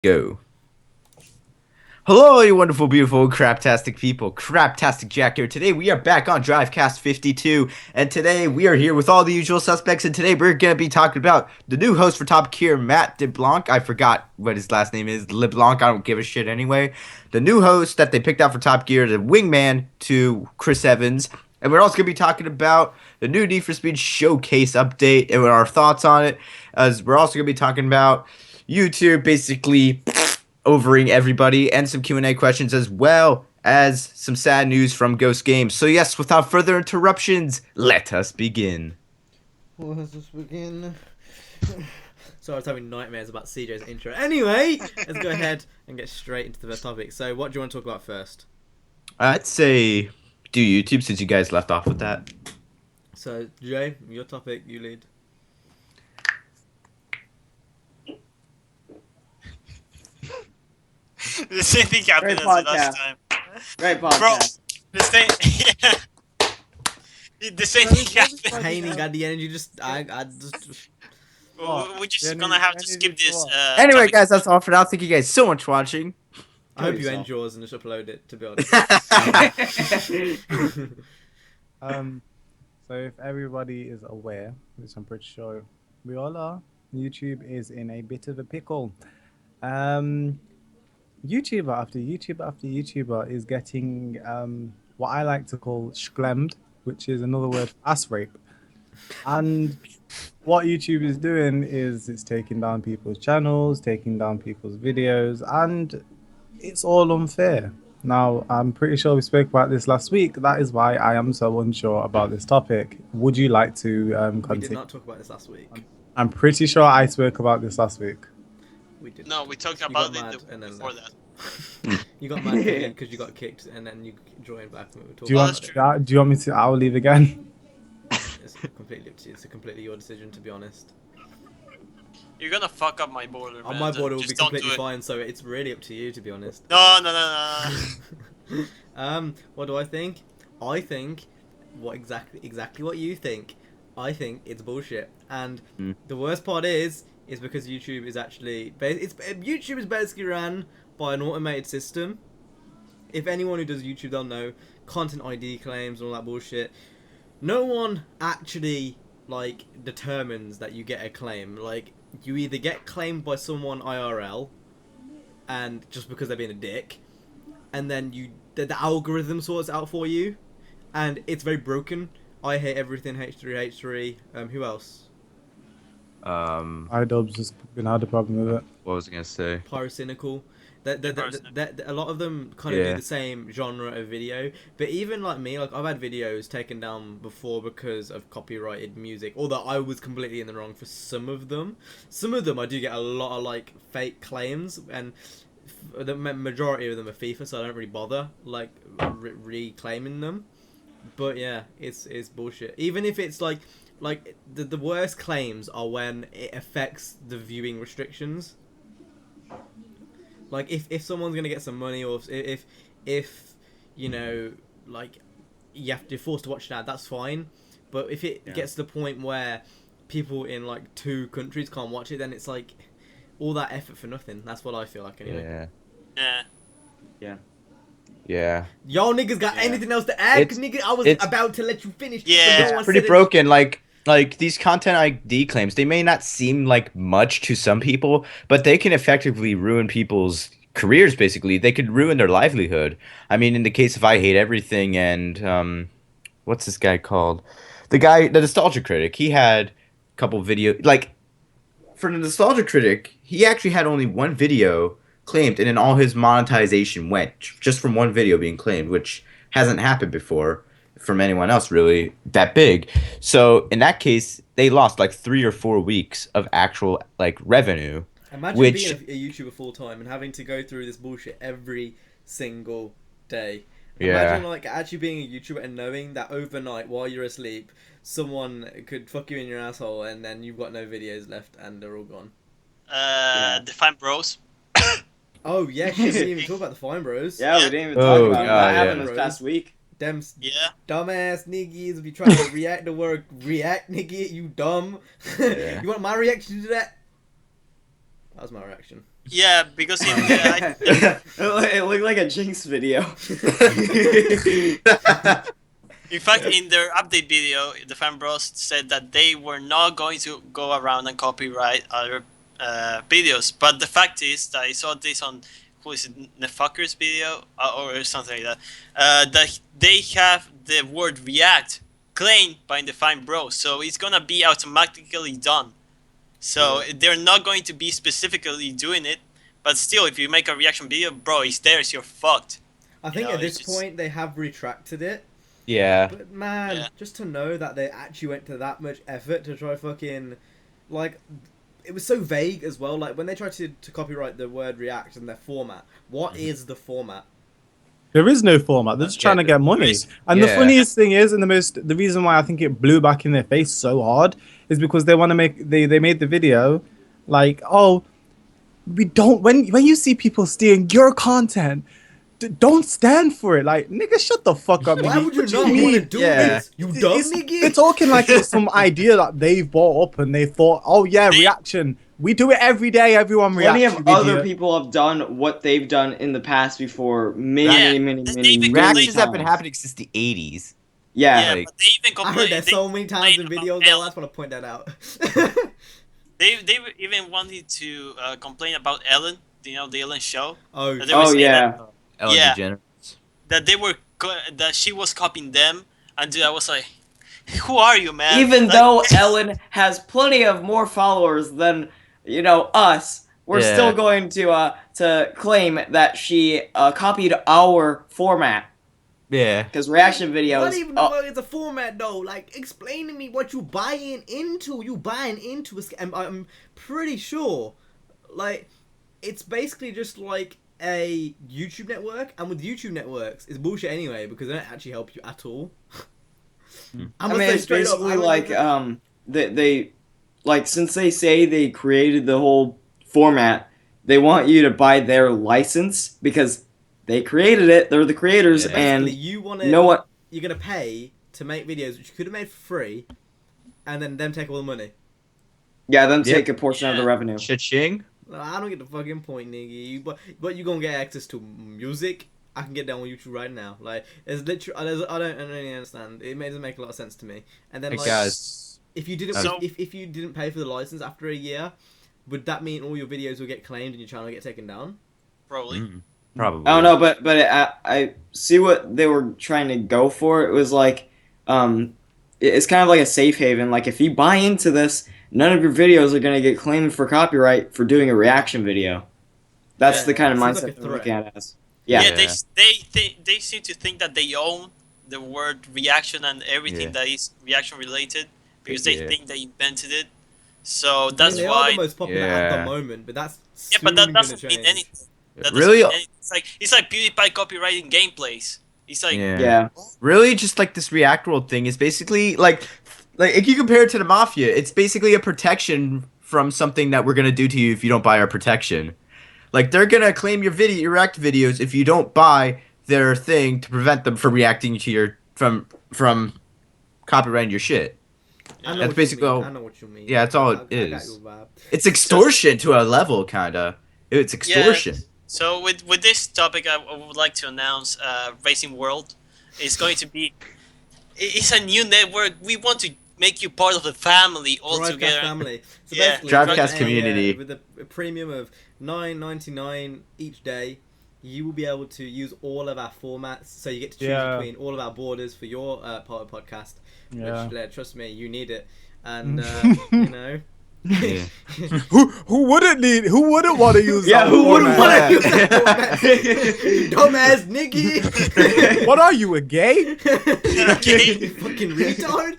Go. Hello, you wonderful, beautiful, craptastic people. Craptastic Jack here. Today we are back on Drivecast 52, and today we are here with all the usual suspects, and today we're going to be talking about the new host for Top Gear, Matt DeBlanc. I forgot what his last name is. LeBlanc, I don't give a shit anyway. The new host that they picked out for Top Gear, the wingman to Chris Evans. And we're also going to be talking about the new Need for Speed Showcase update and our thoughts on it. As we're also going to be talking about YouTube basically overing everybody and some Q&A questions as well as some sad news from Ghost Games. So yes, without further interruptions, let us begin. Let's just begin. So I was having nightmares about CJ's intro. Anyway, let's go ahead and get straight into the first topic. So what do you want to talk about first? I'd say do YouTube since you guys left off with that. So Jay, your topic, you lead. The same thing happened as the last time. Great podcast. Bro, the same, yeah. The same thing happened. Painting at the end, you just, I just. We're just gonna have to skip this. Anyway, topic. guys, that's all for now. Thank you guys so much for watching. I hope you end yours and just upload it. To be honest. So if everybody is aware, which I'm pretty sure we all are, YouTube is in a bit of a pickle. YouTuber after YouTuber after YouTuber is getting what I like to call schlemmed, which is another word for ass rape. And what YouTube is doing is it's taking down people's channels, taking down people's videos, and it's all unfair. Now, I'm pretty sure we spoke about this last week. That is why I am so unsure about this topic. Would you like to We continue? did not talk about this last week. I'm pretty sure I spoke about this last week. We did. No, we talked You about got mad it and then before left. that. You got mad because you got kicked, and then you joined back. And we were talking Do you Well, want? that's true. Do you want me to? I'll leave again. It's completely up to you. It's completely your decision, to be honest. You're gonna fuck up my border, man. My border will Just be don't completely do it. fine, so it's really up to you, to be honest. No. What do I think? I think exactly what you think. I think it's bullshit, and the worst part is because YouTube is actually YouTube is basically ran by an automated system. If anyone who does YouTube, they'll know content ID claims and all that bullshit. No one actually determines that you get a claim. Like, you either get claimed by someone IRL, and just because they're being a dick, and then the algorithm sorts it out for you, and it's very broken. I hate everything H3H3. Who else? What iDubbbz has been had a problem with it. was I gonna say? Pyrocynical. A lot of them kind of do the same genre of video, but even like me, I've had videos taken down before because of copyrighted music, although I was completely in the wrong for some of them. Some of them I do get a lot of fake claims, and the majority of them are FIFA, so I don't really bother reclaiming them. But yeah, it's bullshit. Even if it's the worst claims are when it affects the viewing restrictions. Like, if someone's gonna get some money, or if you know, you're forced to watch that, that's fine. But if it gets to the point where people in 2 countries can't watch it, then it's all that effort for nothing. That's what I feel like anyway. Yeah. Y'all niggas got anything else to add? 'Cause nigga, I was about to let you finish. Yeah. but no one Pretty said broken. Like these content ID claims, they may not seem like much to some people, but they can effectively ruin people's careers. Basically, they could ruin their livelihood. I mean, in the case of I Hate Everything and what's this guy called? The Nostalgia Critic. He had a couple videos. For the Nostalgia Critic, he actually had only one video claimed, and then all his monetization went just from one video being claimed, which hasn't happened before from anyone else really that big. So in that case, they lost 3 or 4 weeks of actual revenue. Imagine being a YouTuber full time and having to go through this bullshit every single day. Imagine actually being a YouTuber and knowing that overnight while you're asleep, someone could fuck you in your asshole, and then you've got no videos left and they're all gone. Define bros. Oh yeah, shit, we didn't even talk about the Fine Bros. Yeah, we didn't even talk about that happened this Bros. past week. Them Yeah. dumbass niggas be trying to react the word react, nigga, you dumb. Yeah. You want my reaction to that? That was my reaction. Yeah, because in the, It looked like a Jinx video. in fact, in their update video, the fan bros said that they were not going to go around and copyright other videos. But the fact is that I saw this on who is it, Nefucker's video or something like that. That they have the word react claimed by the fan bros, so it's gonna be automatically done. So they're not going to be specifically doing it, but still, if you make a reaction video, bro, it's theirs. You're fucked. I think know, at it's this just- point they have retracted it. Yeah. But man, Yeah. just to know that they actually went to that much effort to try fucking, like, it was so vague as well. Like when they tried to copyright the word react and their format, what is the format? There is no format. They're just trying to get money. And the Yeah. funniest thing is, and the reason why I think it blew back in their face so hard is because they want to they made the video like, oh, we don't, when you see people stealing your content, don't stand for it. Like, nigga, shut the fuck up. Why nigga. would you What not mean? want to do Yeah. this? You dumb nigga. They're talking like it's some idea that they've bought up and they thought, oh yeah, reaction. We do it every day. Everyone Plenty reacts. of you other idiot. people have done what they've done in the past before. Many, Yeah. many, They many, even many Reactions have been times. happening since the 80s. Yeah. Yeah, like- but they even I complained. heard that they so many times in complained videos. about I Ellen. just want to point that out. They even wanted to complain about Ellen. You know the Ellen show. Oh, That they were Oh saying yeah. Ellen Yeah. DeGeneres. That they were that she was copying them, and dude, I was like, "Who are you, man?" Even Like, though Ellen has plenty of more followers than us, we're Yeah. still going to claim that she copied our format Yeah. because reaction What videos. even the fuck is a format though? Like, explain to me what you buying into. You buying into a scam. I'm pretty sure, like, it's basically just like a YouTube network, and with YouTube networks, it's bullshit anyway because they don't actually help you at all. I mean, it's basically like they like, since they say they created the whole format, they want you to buy their license because they created it. They're the creators, Yeah. and you want you know what? You're gonna pay to make videos which you could have made for free, and then them take all the money. Yeah, them Yep. take a portion of the revenue. Cha-ching. I don't get the fucking point, nigga. But you gonna get access to music. I can get that on YouTube right now. Like, it's literally, I don't really understand. It doesn't make a lot of sense to me. And then, Hey like, guys. if you didn't, So- if you didn't pay for the license after a year, would that mean all your videos will get claimed and your channel will get taken down? probably. Probably. I don't know, but I see what they were trying to go for. It was like, it's kind of like a safe haven. Like, if you buy into this, none of your videos are gonna get claimed for copyright for doing a reaction video. That's Yeah, the kind of it seems mindset like a they're looking threat. at it as. Yeah. Yeah. They seem to think that they own the word reaction and everything Yeah. that is reaction related because they Yeah. think they invented it. So I mean, that's they are why. the most popular at Yeah. the moment, but that's Yeah, but that soon doesn't gonna mean change. anything. That doesn't Really? mean anything. It's like PewDiePie copywriting gameplays. It's like Yeah. Really, just like this React World thing is basically like if you compare it to the Mafia, it's basically a protection from something that we're gonna do to you if you don't buy our protection. Like, they're gonna claim your React videos if you don't buy their thing to prevent them from reacting to your from copyrighting your shit. I know That's what you basically mean. all- I know what you mean. yeah, that's all it I got is. your vibe. It's extortion to a level, kinda. It's extortion. So with this topic, I would like to announce Racing World is going to be. It's a new network. We want to make you part of the family all Drivecast together. family. So Yeah. basically, Drivecast with community. with a premium of $9.99 each day, you will be able to use all of our formats. So you get to choose Yeah. between all of our borders for your part of the podcast. Yeah. Which, trust me, you need it. And you know. Yeah. Who wouldn't want to use Yeah, that who wouldn't format? wanna use that format? Dumbass nigga. What are you, a gay? Okay. You fucking retard.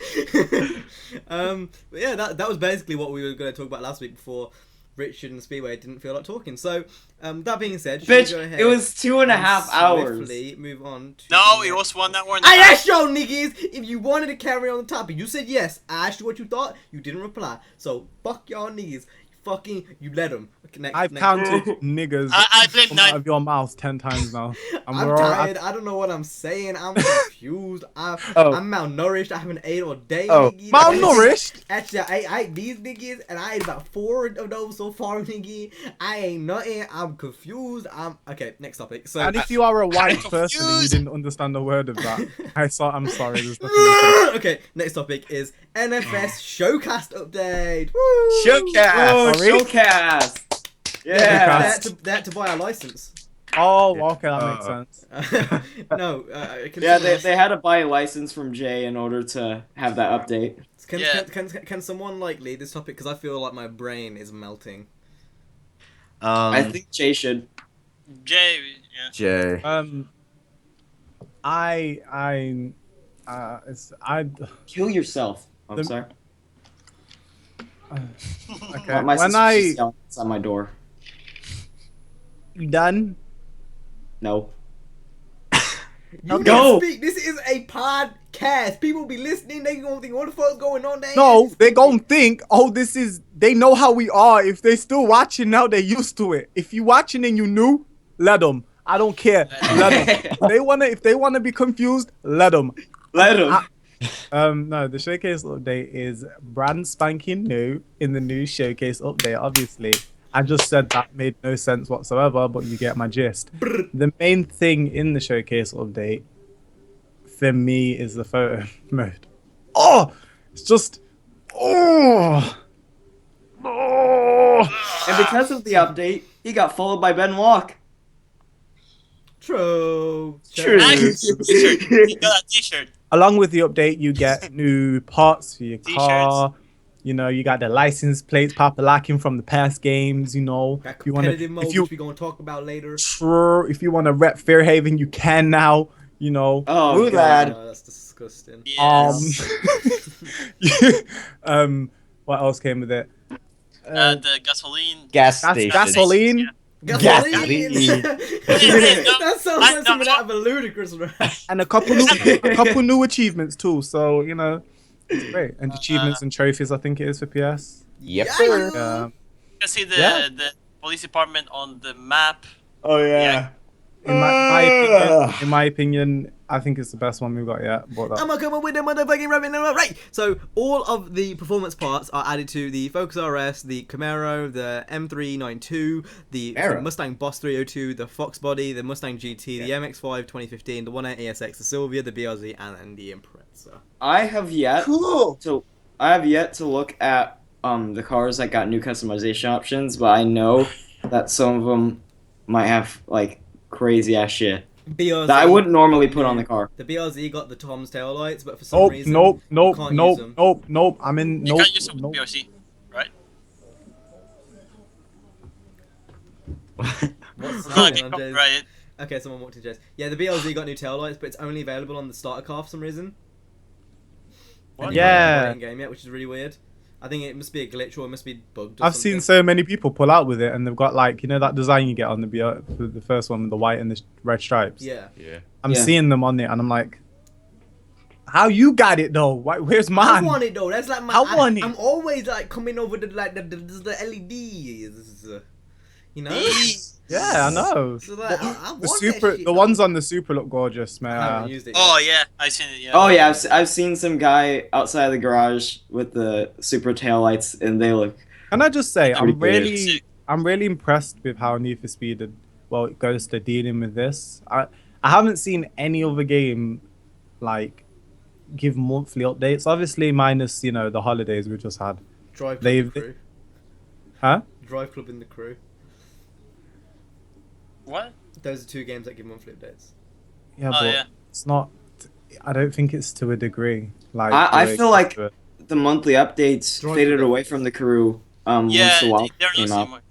But yeah, that was basically what we were going to talk about last week before Richard and Speedway didn't feel like talking. So, that being said, should we Bitch, go ahead it was 2.5 hours. swiftly move on to No, the it next- was 1 hour and a I half. asked y'all niggas if you wanted to carry on the topic. You said yes. I asked you what you thought. You didn't reply. So fuck y'all niggas. fucking you let them. Okay, next, I've next. counted niggers I blame come out Nine. of your mouth 10 times now. And I'm we're all tired. I don't know what I'm saying. I'm confused. I'm malnourished. I haven't ate all day. Oh, nigga. malnourished? Actually, I ate these niggas, and I ate about 4 of those so far, nigga. I ain't nothing. I'm confused. Okay. Next topic. So, And if you are a white person and you confused. didn't understand a word of that, I'm sorry. There's nothing else. okay. Next topic is NFS Showcast update. Woo! Showcast. Oh, Sorry? Showcast. Yeah. They had to buy a license. Oh, okay, that makes sense. No. Yeah, they had to buy a license from Jay in order to have that update. Can someone like lead this topic? Because I feel like my brain is melting. I think Jay should. Jay, yeah. Jay. Kill yourself. I'm The- sorry. Okay. My When sister's just yelling outside my door. done, No. You Go! can speak. This is a podcast. People be listening. They gonna think, what the fuck's going on there? no, they gon' think, oh, they know how we are. If they still watching now, they're used to it. If you watching and you new, let them. I don't care. Let them. If they wanna be confused, let them. Let him. No, the showcase update is brand spanking new in the new showcase update, obviously. I just said that made no sense whatsoever, but you get my gist. The main thing in the showcase update for me is the photo mode. Oh, it's just, oh. And because of the update, he got followed by Ben Walk. True. True. And t-shirt. You got a t-shirt. Along with the update, you get new parts for your car. You know, you got the license plates lacking from the past games. You know, That if you want competitive mode, to, which we're gonna talk about later. if you want to rep Fairhaven, you can now. You know. Oh, Ooh, God. lad. Oh, that's disgusting. Yes. What else came with it? The gasoline. Gas station. Gasoline. Gasoline. That sounds like something out of a ludicrous rap. And a couple new achievements too. So you know, it's great. And achievements and trophies, I think it is for PS. Yep. Yeah. You can see Yeah. the police department on the map. Oh yeah. In my opinion, I think it's the best one we've got yet. But I'm gonna come up with a motherfucking rabbit. Right. So all of the performance parts are added to the Focus RS, the Camaro, the M392, the Camaro. Mustang Boss 302, the Fox Body, the Mustang GT, the MX-5 2015, the 1.8 ESX, the Sylvia, the BRZ, and the Impreza. I have yet to look at the cars that got new customization options, but I know that some of them might have like crazy ass shit BRZ, that I wouldn't normally put on the car. The BRZ got the Tom's taillights, but for some reason, Nope. you can't use them. I'm in. You can't use it with Nope. BRC, right? What's Not happening get on Jay's- copyrighted. Okay, someone walked in Jay's. Yeah, the BLZ got new taillights, but it's only available on the starter car for some reason. What? And you can't Yeah. use it in game yet, which is really weird. I think it must be a glitch or it must be bugged. Or I've something. seen so many people pull out with it, and they've got like that design you get on the first one with the white and the red stripes. Yeah. Yeah. I'm Yeah. seeing them on it, and I'm like, how you got it though? Where's I mine? want it though. That's like my. I want it. I'm always like coming over to like the LEDs. You know. Yeah, I know. So like, I The want that super, shit, the though. ones on the super look gorgeous, I haven't man. used it. Oh yet. yeah, I've seen it. Yeah. Oh yeah, I've seen some guy outside the garage with the super taillights, and they look. Can I just say, Pretty good. I'm really impressed with how Need for Speed, Ghost are dealing with this. I haven't seen any other game like give monthly updates. Obviously, minus the holidays we just had. Drive Club in They've- the crew. Huh? Drive Club in the crew. What? Those are 2 games that give monthly updates. Yeah, Oh, but yeah. it's not. I don't think it's to a degree. Like I the way feel it like gets to it. The monthly updates Drive faded Club. away from the crew. Yeah, Once the WoW they're not came so out. much.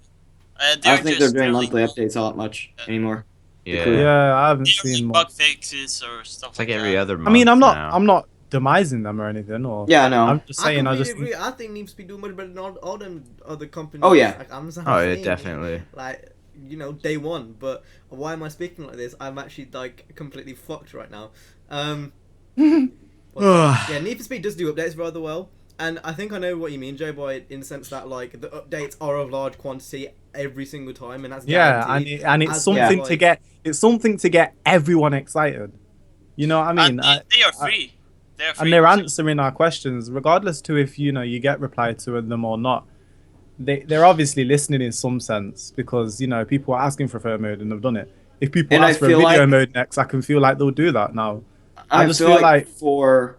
I don't think they're doing really- monthly updates all that much anymore. Yeah. crew. Yeah, I haven't They're seen like much. bug fixes or stuff It's like every that. other month. I mean, I'm now. not demising them or anything. Or Yeah, no. I'm just saying. I completely just agree. I think Need for Speed do much better than all them other companies. Oh, yeah. Like Amazon. Oh, yeah, thing. definitely. Like day one. But why am I speaking like this? I'm actually like completely fucked right now. Yeah, Need for Speed does do updates rather well. And I think I know what you mean, Joe Boy, in the sense that like the updates are of large quantity every single time, and that's Yeah, guaranteed. and it's As well as, something like- to get everyone excited. You know what I mean? And they are free. They're free. And they're answering our questions, regardless to if you get replied to them or not. They're obviously listening in some sense because people are asking for photo mode and they've done it. If people And I ask for a feel video like- mode next, I can feel like they'll do that now. I just feel feel like like- for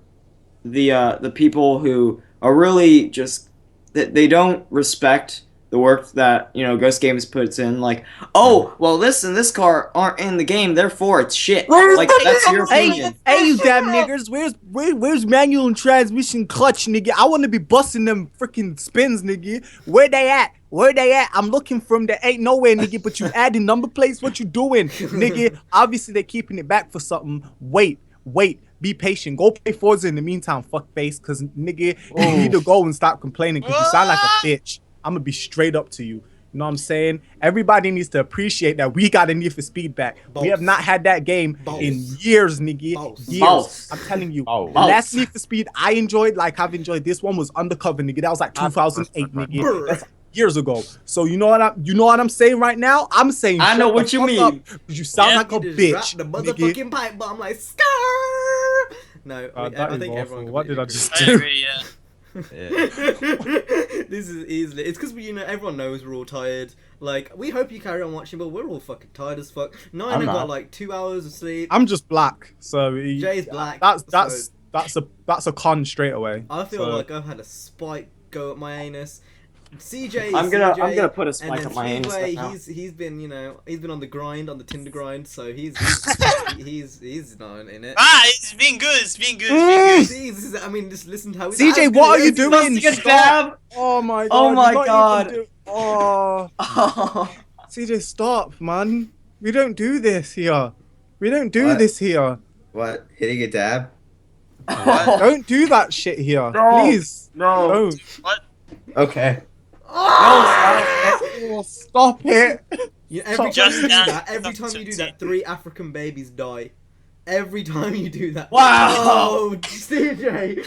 the people who are really just they don't respect the work that Ghost Games puts in. Like, oh well, this and this car aren't in the game, therefore it's shit. Like that's your opinion. Hey, you damn niggers! Where's manual and transmission clutch, nigga? I want to be busting them freaking spins, nigga. Where they at? I'm looking from there. Ain't nowhere, nigga. But you adding number plates? What you doing, nigga? Obviously they're keeping it back for something. Wait. Be patient. Go play Forza in the meantime, fuckface. Cause nigga, you need to go and stop complaining. Cause you sound like a bitch. I'm gonna be straight up to you. You know what I'm saying? Everybody needs to appreciate that we got a Need for Speed back. We have not had that game in years, nigga. Years. Boss. I'm telling you. Boss. Last Need for Speed I enjoyed, like I've enjoyed. This one was Undercover, nigga. That was like 2008, nigga. That's years ago. So you know what I'm saying right now? I'm saying I know shut what the you fuck mean. up, 'cause you sound Yeah, like a You just bitch. drop the nigga. motherfucking pipe bomb like scar. No, That I is think awful. everyone. What did I completely just I do? agree, yeah. This is easily. It's because everyone knows we're all tired. Like, we hope you carry on watching, but we're all fucking tired as fuck. Nine I'm got not. like 2 hours of sleep. I'm just black, so Jay's black. that's a con straight away. I feel So- like I've had a spike go up my anus. CJ, I'm gonna put a spike and up my then anus Speedway, right now. he's been he's been on the grind, on the Tinder grind, so he's not in it. It's been good. It's been good. See, this is, I mean, just listen to how he's CJ, asking what are it. you doing? Take a Stop. dab. Oh my god. Oh my you're not God. even oh, Oh. CJ, stop, man. We don't do this here. We don't do What? this here. What? Hitting a dab? Don't do that shit here. No. Please. No. Don't. What? Okay. Oh, stop it. Every time Just you do dance. that, every time you do that, 3 African babies die. Every time you do that. Wow. Oh, CJ.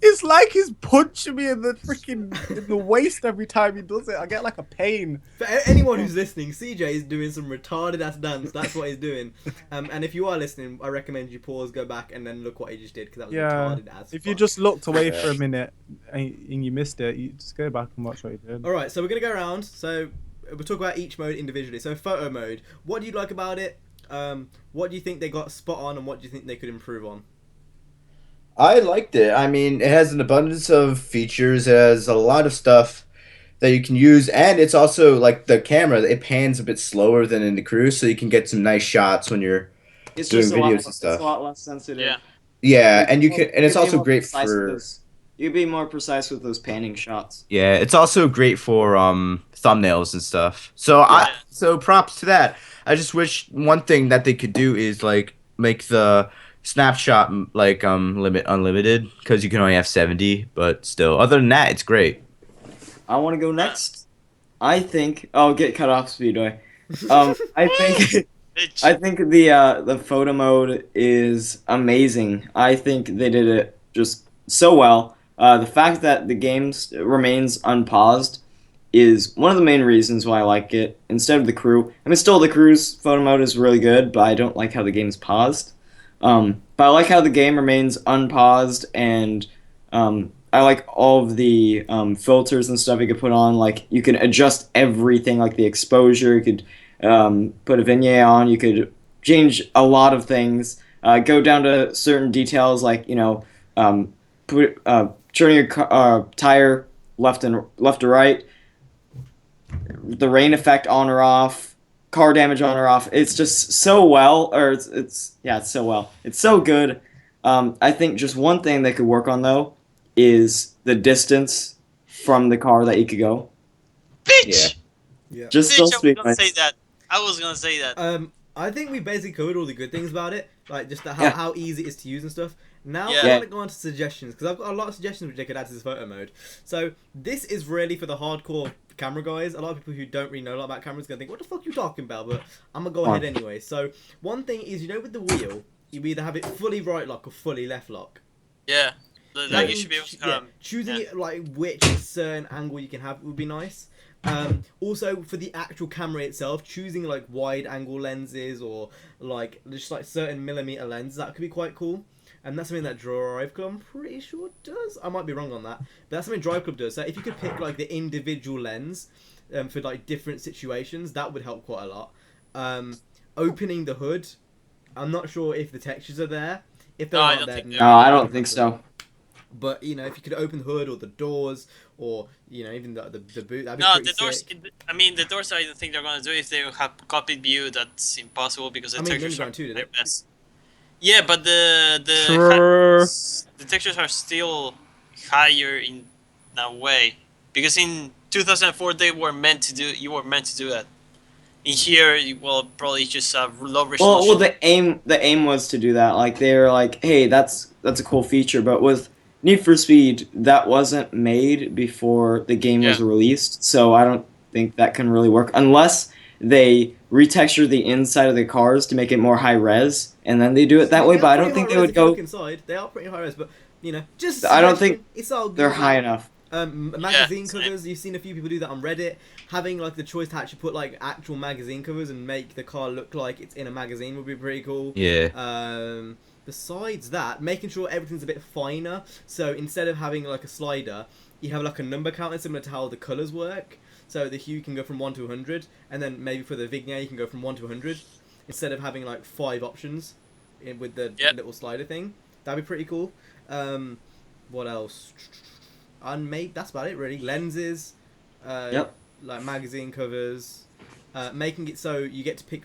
It's like he's punching me in the waist every time he does it. I get like a pain. For anyone who's listening, CJ is doing some retarded ass dance. That's what he's doing. And if you are listening, I recommend you pause, go back, and then look what he just did, because that was Yeah. retarded as If you fuck. just looked away for a minute and you missed it, you just go back and watch what he did. All right, so we're gonna go around. So we'll talk about each mode individually. So photo mode. What do you like about it? What do you think they got spot on, and what do you think they could improve on? I liked it. I mean, it has an abundance of features. It has a lot of stuff that you can use, and it's also like the camera. It pans a bit slower than in the Cruise, so you can get some nice shots when you're It's doing just videos and It's stuff. a lot less sensitive. Yeah. Yeah, and you can, and it's You'd be also more great precise with for. those- You'd be more precise with those panning shots. Yeah, it's also great for thumbnails and stuff. So so props to that. I just wish one thing that they could do is like make the snapshot like limit unlimited, because you can only have 70, but still other than that it's great. I want to go next. I think I'll get cut off, Speedway. I think the photo mode is amazing. I think they did it just so well. The fact that the game remains unpaused is one of the main reasons why I like it instead of the crew. I mean, still the crew's photo mode is really good, but I don't like how the game's paused. But I like how the game remains unpaused, and I like all of the filters and stuff you could put on. Like, you can adjust everything, like the exposure. You could put a vignette on. You could change a lot of things. Go down to certain details, like turning your tire left to right, the rain effect on or off, car damage on or off. It's just so well, or it's so well. It's so good. I think just one thing they could work on though is the distance from the car that you could go. Bitch! Yeah. Just Bitch, still I was speak. gonna say that. I was gonna say that. I think we basically covered all the good things about it, like just how, Yeah. how easy it is to use and stuff. Now Yeah. I want to go on to suggestions, because I've got a lot of suggestions which they could add to this photo mode. So this is really for the hardcore camera guys. A lot of people who don't really know a lot about cameras are gonna think, "What the fuck are you talking about?" But I'm gonna go ahead anyway. So one thing is, with the wheel, you either have it fully right lock or fully left lock. Yeah, Like, you should be able to. choosing yeah. it like which certain angle you can have would be nice. Also, for the actual camera itself, choosing like wide angle lenses or like just like certain millimeter lenses, that could be quite cool. And that's something that Drive Club, I'm pretty sure, does. I might be wrong on that, but that's something Drive Club does. So if you could pick like the individual lens for like different situations, that would help quite a lot. Opening the hood, I'm not sure if the textures are there. If they're No, I not don't there, think No, I don't think so. but you know, if you could open the hood or the doors, or you know, even the boot, that'd be No, pretty the doors. sick. I mean, the doors. I don't think they're gonna do it if they have copied view. That's impossible because the I mean, textures are Ninja 2 did it. best. Yeah, but True. the textures are still higher in a way because in 2004 they were meant to do. You were meant to do that. In here, well, probably just a low resolution. Well, the aim was to do that. Like they were like, hey, that's a cool feature. But with Need for Speed, that wasn't made before the game was Yeah. released, so I don't think that can really work unless they retexture the inside of the cars to make it more high res, and then they do it that way. They But are I don't pretty think high they res would if you look go. inside. They are pretty high res, but you know, just I don't suggestion, think it's all good. They're high enough. Magazine same. covers. You've seen a few people do that on Reddit. Having like the choice to actually put like actual magazine covers and make the car look like it's in a magazine would be pretty cool. Yeah. Besides that, making sure everything's a bit finer. So instead of having like a slider, you have like a number counter similar to how the colors work. So the hue can go from 1 to 100, and then maybe for the vignette you can go from 1 to 100 instead of having like 5 options with the little slider thing. That'd be pretty cool. What else? That's about it really. Lenses, Yep. like magazine covers, making it so you get to pick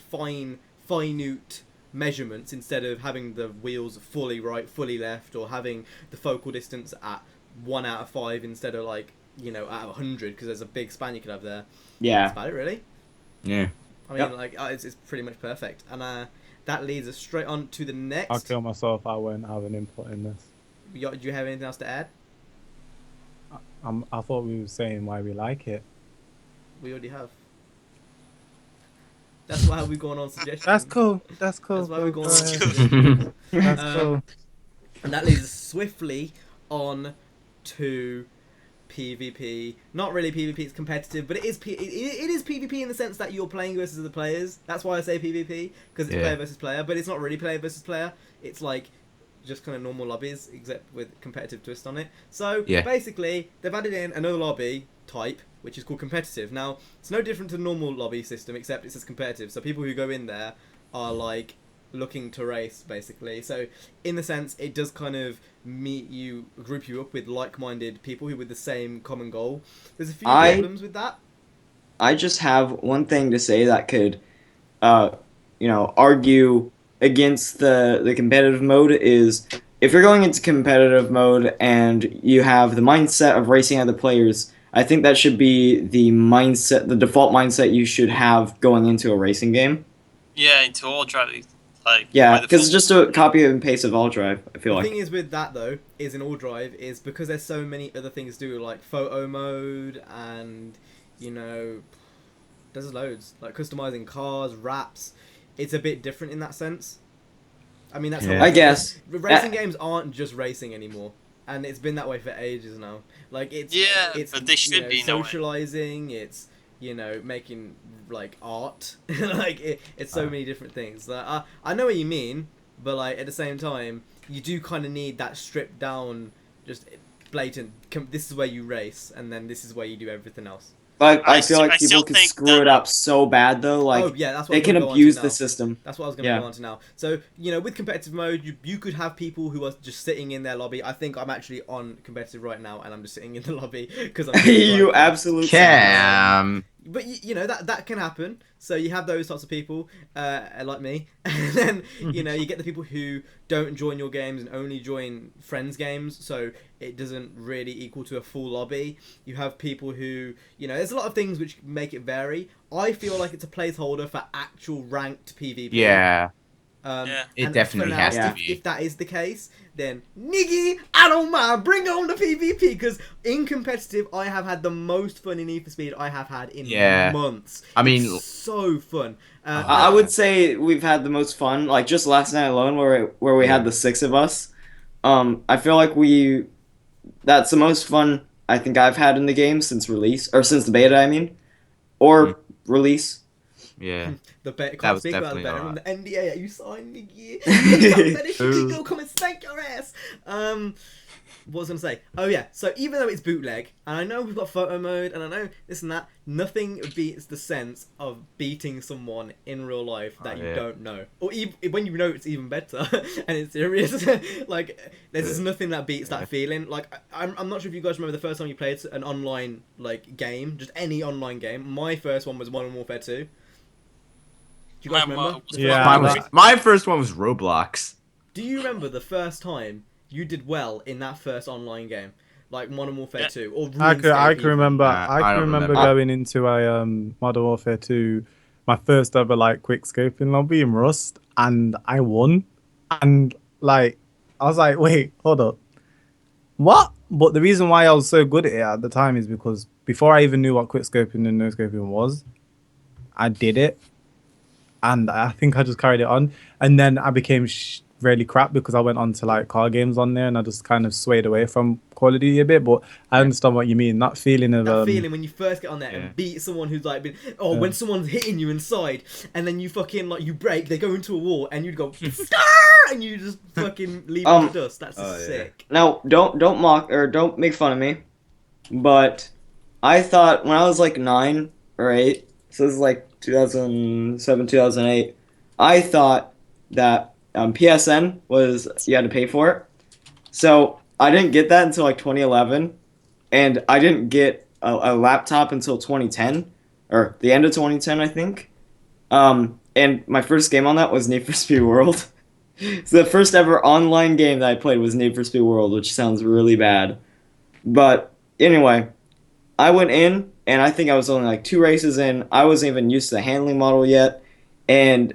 minute measurements instead of having the wheels fully right, fully left, or having the focal distance at 1 out of 5 instead of like, you know, out of 100 because there's a big span you could have there. Yeah. That's about it really. Yeah. I mean, Yep. like it's pretty much perfect, and that leads us straight on to the next. I'll kill myself. I won't have an input in this. Do you have anything else to add? I thought we were saying why we like it. We already have. That's why we've gone on suggestions. That's cool. That's cool. That's why we're going on Go ahead. suggestions. That's cool. And that leads us swiftly on to PvP. Not really PvP, it's competitive, but it is it is PvP in the sense that you're playing versus other players. That's why I say PvP, because it's player versus player, but it's not really player versus player. It's like just kind of normal lobbies, except with competitive twist on it. So basically, they've added in another lobby type, which is called competitive. Now, it's no different to the normal lobby system, except it says competitive. So people who go in there are like looking to race, basically. So in the sense, it does kind of group you up with like-minded people who with the same common goal. There's a few problems with that. I just have one thing to say that could, argue against the competitive mode is if you're going into competitive mode and you have the mindset of racing other players, I think that should be the default mindset you should have going into a racing game. Yeah, into all driving. Yeah, because it's just a copy and paste of All Drive, I feel like. The thing is with that, though, is in All Drive, is because there's so many other things to do, like photo mode and, you know, there's loads. Like customizing cars, wraps. It's a bit different in that sense. I mean, that's how I guess. Racing games aren't just racing anymore. And it's been that way for ages now. Like, it's but they should be socializing, it's, you know, making like art. Like it's so many different things. Like, I know what you mean, but like at the same time, you do kind of need that stripped down, just blatant. This is where you race, and then this is where you do everything else. But I feel like people can screw it up so bad though. Like that's what they can abuse the system. That's what I was going to go on to now. So you know, with competitive mode, you could have people who are just sitting in their lobby. I think I'm actually on competitive right now, and I'm just sitting in the lobby because I'm. You absolutely can. But you know that can happen. So you have those types of people, like me, and then you know you get the people who don't join your games and only join friends' games. So it doesn't really equal to a full lobby. You have people who, you know, there's a lot of things which make it vary. I feel like it's a placeholder for actual ranked PvP. Yeah. It And definitely for now, has to be. If that is the case, then niggy, I don't mind. Bring on the PvP, because in competitive, I have had the most fun in Need for Speed I have had in months. I mean, it's so fun. I would say we've had the most fun. Like just last night alone, where we had the 6 of us. I feel like that's the most fun I think I've had in the game since release, or since the beta, I mean, or release. Yeah. The beta, That can't was speak about the definitely beta. not. From the NDA that you signed, Nicky. Can't finish it, Ooh. go come and spank your ass. What was I gonna say? Oh yeah. So even though it's bootleg, and I know we've got photo mode, and I know this and that, nothing beats the sense of beating someone in real life that you yeah. don't know, or even when you know it's even better, and it's serious. Like there's nothing that beats that feeling. Like I'm not sure if you guys remember the first time you played an online like game, just any online game. My first one was Modern Warfare 2. Do you guys Mine remember? was The first Yeah, time Mine you was, played? my first one was Roblox. Do you remember the first time you did well in that first online game, like Modern Warfare Yeah. 2 or I RuneScape? can remember. I I can don't remember remember. going into a Modern Warfare 2, my first ever like quick scoping lobby in Rust, and I won. And like, I was like, wait, hold up, what? But the reason why I was so good at it at the time is because before I even knew what quick scoping and no scoping was, I did it, and I think I just carried it on. And then I became really crap because I went on to like car games on there, and I just kind of swayed away from Call of Duty a bit. But I understand what you mean. That feeling of That feeling when you first get on there Yeah. and beat someone who's like been, or when someone's hitting you inside, and then you fucking like you break, they go into a wall, and you go scar, and you just fucking leave them to dust. That's Oh, yeah. sick. Now, don't mock or don't make fun of me, but I thought when I was like 9 or 8, so this is like 2007, 2008. I thought that PSN was you had to pay for it, so I didn't get that until like 2011, and I didn't get a laptop until 2010 or the end of 2010, I think. And my first game on that was Need for Speed World. So the first ever online game that I played was Need for Speed World, which sounds really bad. But anyway, I went in, and I think I was only like 2 races in. I wasn't even used to the handling model yet. And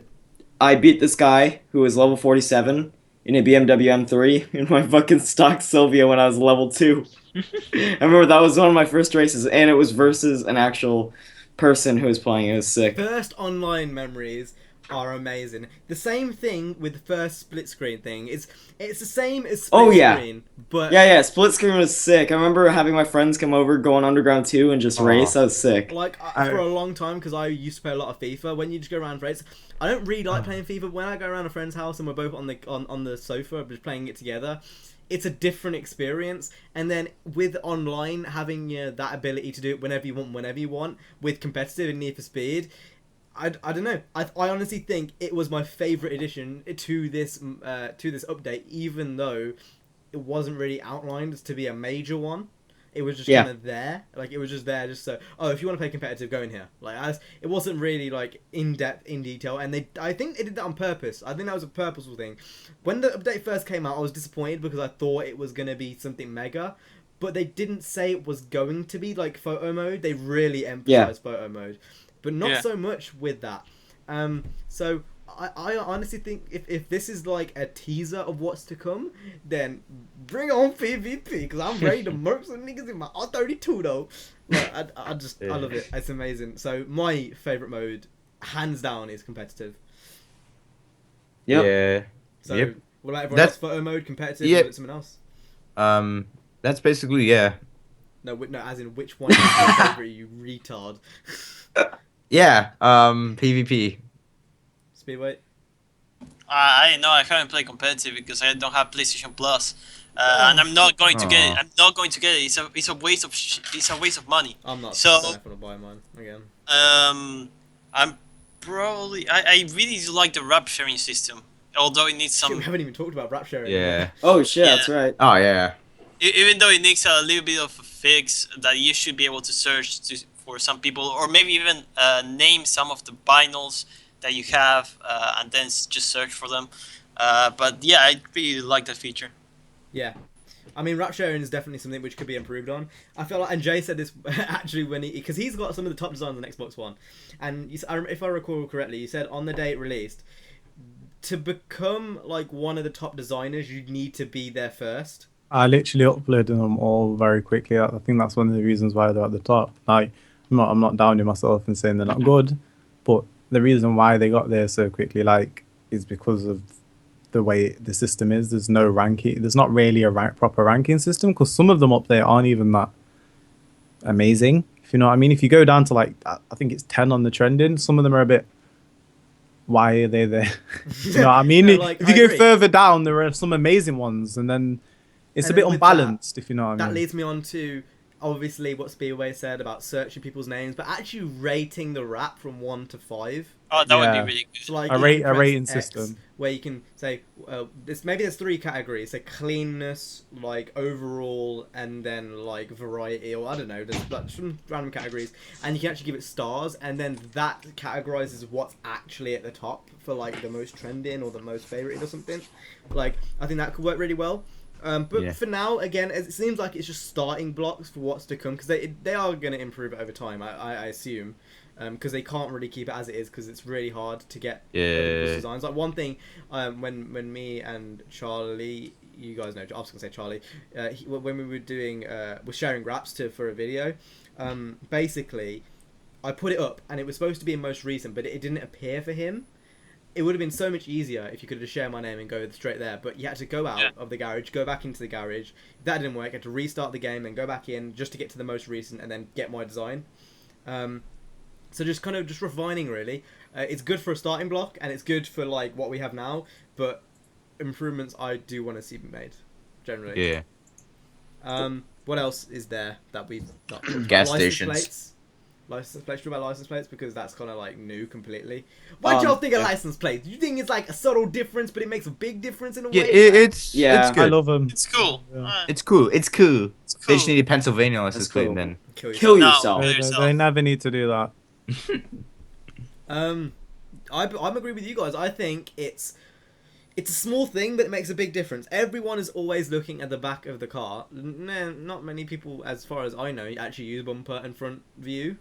I beat this guy who was level 47 in a BMW M3 in my fucking stock Sylvia when I was level 2. I remember that was one of my first races, and it was versus an actual person who was playing. It was sick. First online memories are amazing. The same thing with the first split screen thing. It's the same as split Oh, yeah. screen, but Yeah, split screen was sick. I remember having my friends come over, go on Underground 2, and just race. That was sick. like for a long time, because I used to play a lot of FIFA. When you just go around race, I don't really like playing FIFA. When I go around a friend's house and we're both on the sofa, just playing it together, it's a different experience. And then with online, having that ability to do it whenever you want, with competitive and Need for Speed, I don't know. I honestly think it was my favorite addition to this update, even though it wasn't really outlined to be a major one. It was just kind of there, like it was just there, just so. Oh, if you want to play competitive, go in here. Like it wasn't really like in depth, in detail, and I think they did that on purpose. I think that was a purposeful thing. When the update first came out, I was disappointed because I thought it was gonna be something mega, but they didn't say it was going to be like photo mode. They really emphasized photo mode, but not so much with that. So I honestly think if this is like a teaser of what's to come, then bring on PvP, because I'm ready to murk some niggas in my R32 though. Like, I love it. It's amazing. So my favorite mode, hands down, is competitive. Yep. Yeah. So Yep. what about everyone That's- else? Photo mode, competitive, Yep. or something else? That's basically yeah. No, as in which one is your favorite, you retard? Yeah. PvP. Speedway. I know I haven't played competitive because I don't have PlayStation Plus, and I'm not going to get it. I'm not going to get it. It's a waste of it's a waste of money. I'm not. So- I don't know if I buy mine again. I'm probably I really do like the rap sharing system, although it needs Shit, we some. haven't even talked about rap sharing. Yeah. Oh shit, Yeah. that's right. Oh yeah. Even though it needs a little bit of a fix that you should be able to search for some people, or maybe even name some of the vinyls that you have, and then just search for them. But yeah, I really like that feature. Yeah. I mean, rap sharing is definitely something which could be improved on. I feel like, and Jay said this actually because he's got some of the top designs on Xbox One, and if I recall correctly, you said on the day it released, to become like one of the top designers, you need to be there first. I literally uploaded them all very quickly. I think that's one of the reasons why they're at the top. Like, I'm not downing myself and saying they're not good, but the reason why they got there so quickly, like, is because of the way the system is. There's no ranking. There's not really a proper ranking system because some of them up there aren't even that amazing. If you know what I mean. If you go down to like I think it's 10 on the trending, some of them are a bit. Why are they there? You know what I mean? No, like, if you I go agree. further down, there are some amazing ones, and then it's And a bit then with unbalanced. If you know what I That mean. leads me on to obviously what Speedway said about searching people's names, but actually rating the rap from 1 to 5. Oh, that would Yeah. be really good. So like A you rate- can a press rating X, system. where you can say there's 3 categories: so cleanness, like overall, and then like variety, or I don't know, there's like some random categories, and you can actually give it stars, and then that categorizes what's actually at the top for like the most trending or the most favorited or something. Like I think that could work really well. But Yeah. for now, again, it seems like it's just starting blocks for what's to come, because they are going to improve it over time, I assume, because they can't really keep it as it is, because it's really hard to get other people's designs. Like one thing, when me and Charlie, you guys know, I was going to say Charlie, when we were doing, we're sharing raps for a video, basically, I put it up, and it was supposed to be in most recent, but it didn't appear for him. It would have been so much easier if you could have just shared my name and go straight there, but you had to go out of the garage, go back into the garage. If that didn't work, I had to restart the game and go back in just to get to the most recent and then get my design. So just kind of just refining, really. It's good for a starting block, and it's good for like what we have now, but improvements I do want to see made, generally. Yeah. What else is there that we've not talked about? Gas License stations. plates. License plates. Talk about license plates because that's kind of like new completely. What do y'all think of license plates? Do you think it's like a subtle difference, but it makes a big difference in a Yeah, way? it's Yeah. it's I good. love them. It's cool. Yeah. It's cool. It's cool. It's They cool. just need a Pennsylvania license That's plate, cool. and then Kill No. yourself. Kill They yourself. never need to do that. I'm agree with you guys. I think it's a small thing, but it makes a big difference. Everyone is always looking at the back of the car. No, not many people, as far as I know, actually use bumper and front view,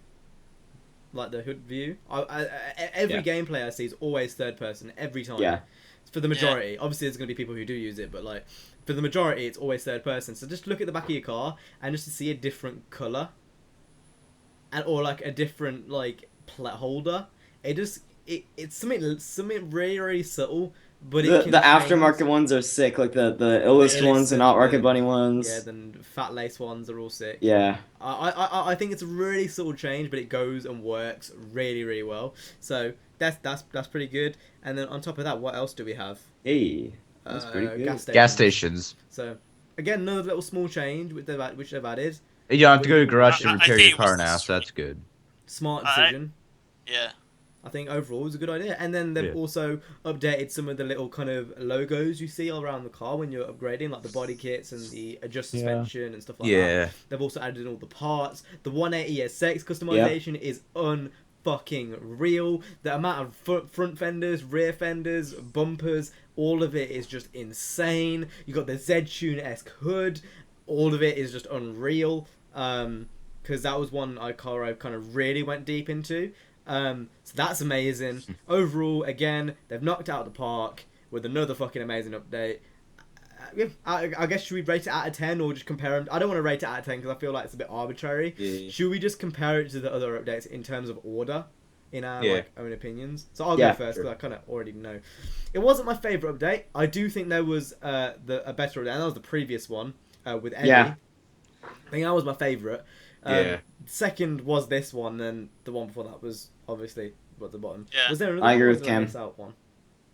like the hood view. Every gameplay I see is always third person every time. Yeah. For the majority, obviously there's going to be people who do use it, but like for the majority, it's always third person. So just look at the back of your car and just to see a different color, and or like a different like plate holder. It's something really, really subtle, but The, it can the change. aftermarket ones are sick, like the illest ones and outright bunny ones. Yeah, then fat lace ones are all sick. Yeah. I think it's a really subtle change, but it goes and works really, really well. So that's pretty good. And then on top of that, what else do we have? Hey, that's pretty good. gas stations. So again, another little small change which they've added. You don't have to go to the garage to I repair think your it was car the now, so street. that's good. Smart I- decision. Yeah. I think overall it was a good idea. And then they've also updated some of the little kind of logos you see all around the car when you're upgrading, like the body kits and the adjust suspension and stuff like that. Yeah. They've also added in all the parts. The 180SX customization is unfucking real. The amount of front fenders, rear fenders, bumpers, all of it is just insane. You got the Z-Tune-esque hood. All of it is just unreal. Because that was one car I kind of really went deep into. So that's amazing. Overall, again, they've knocked it out of the park with another fucking amazing update. I guess should we rate it out of 10 or just compare them? I don't want to rate it out of 10 because I feel like it's a bit arbitrary. Yeah. Should we just compare it to the other updates in terms of order in our like own opinions? So I'll go first because I kind of already know. It wasn't my favourite update. I do think there was a better update, and that was the previous one with Eddie. Yeah. I think that was my favourite. Second was this one, and the one before that was obviously at the bottom. Yeah. Was there another I agree one, or with did I Cam. miss out one?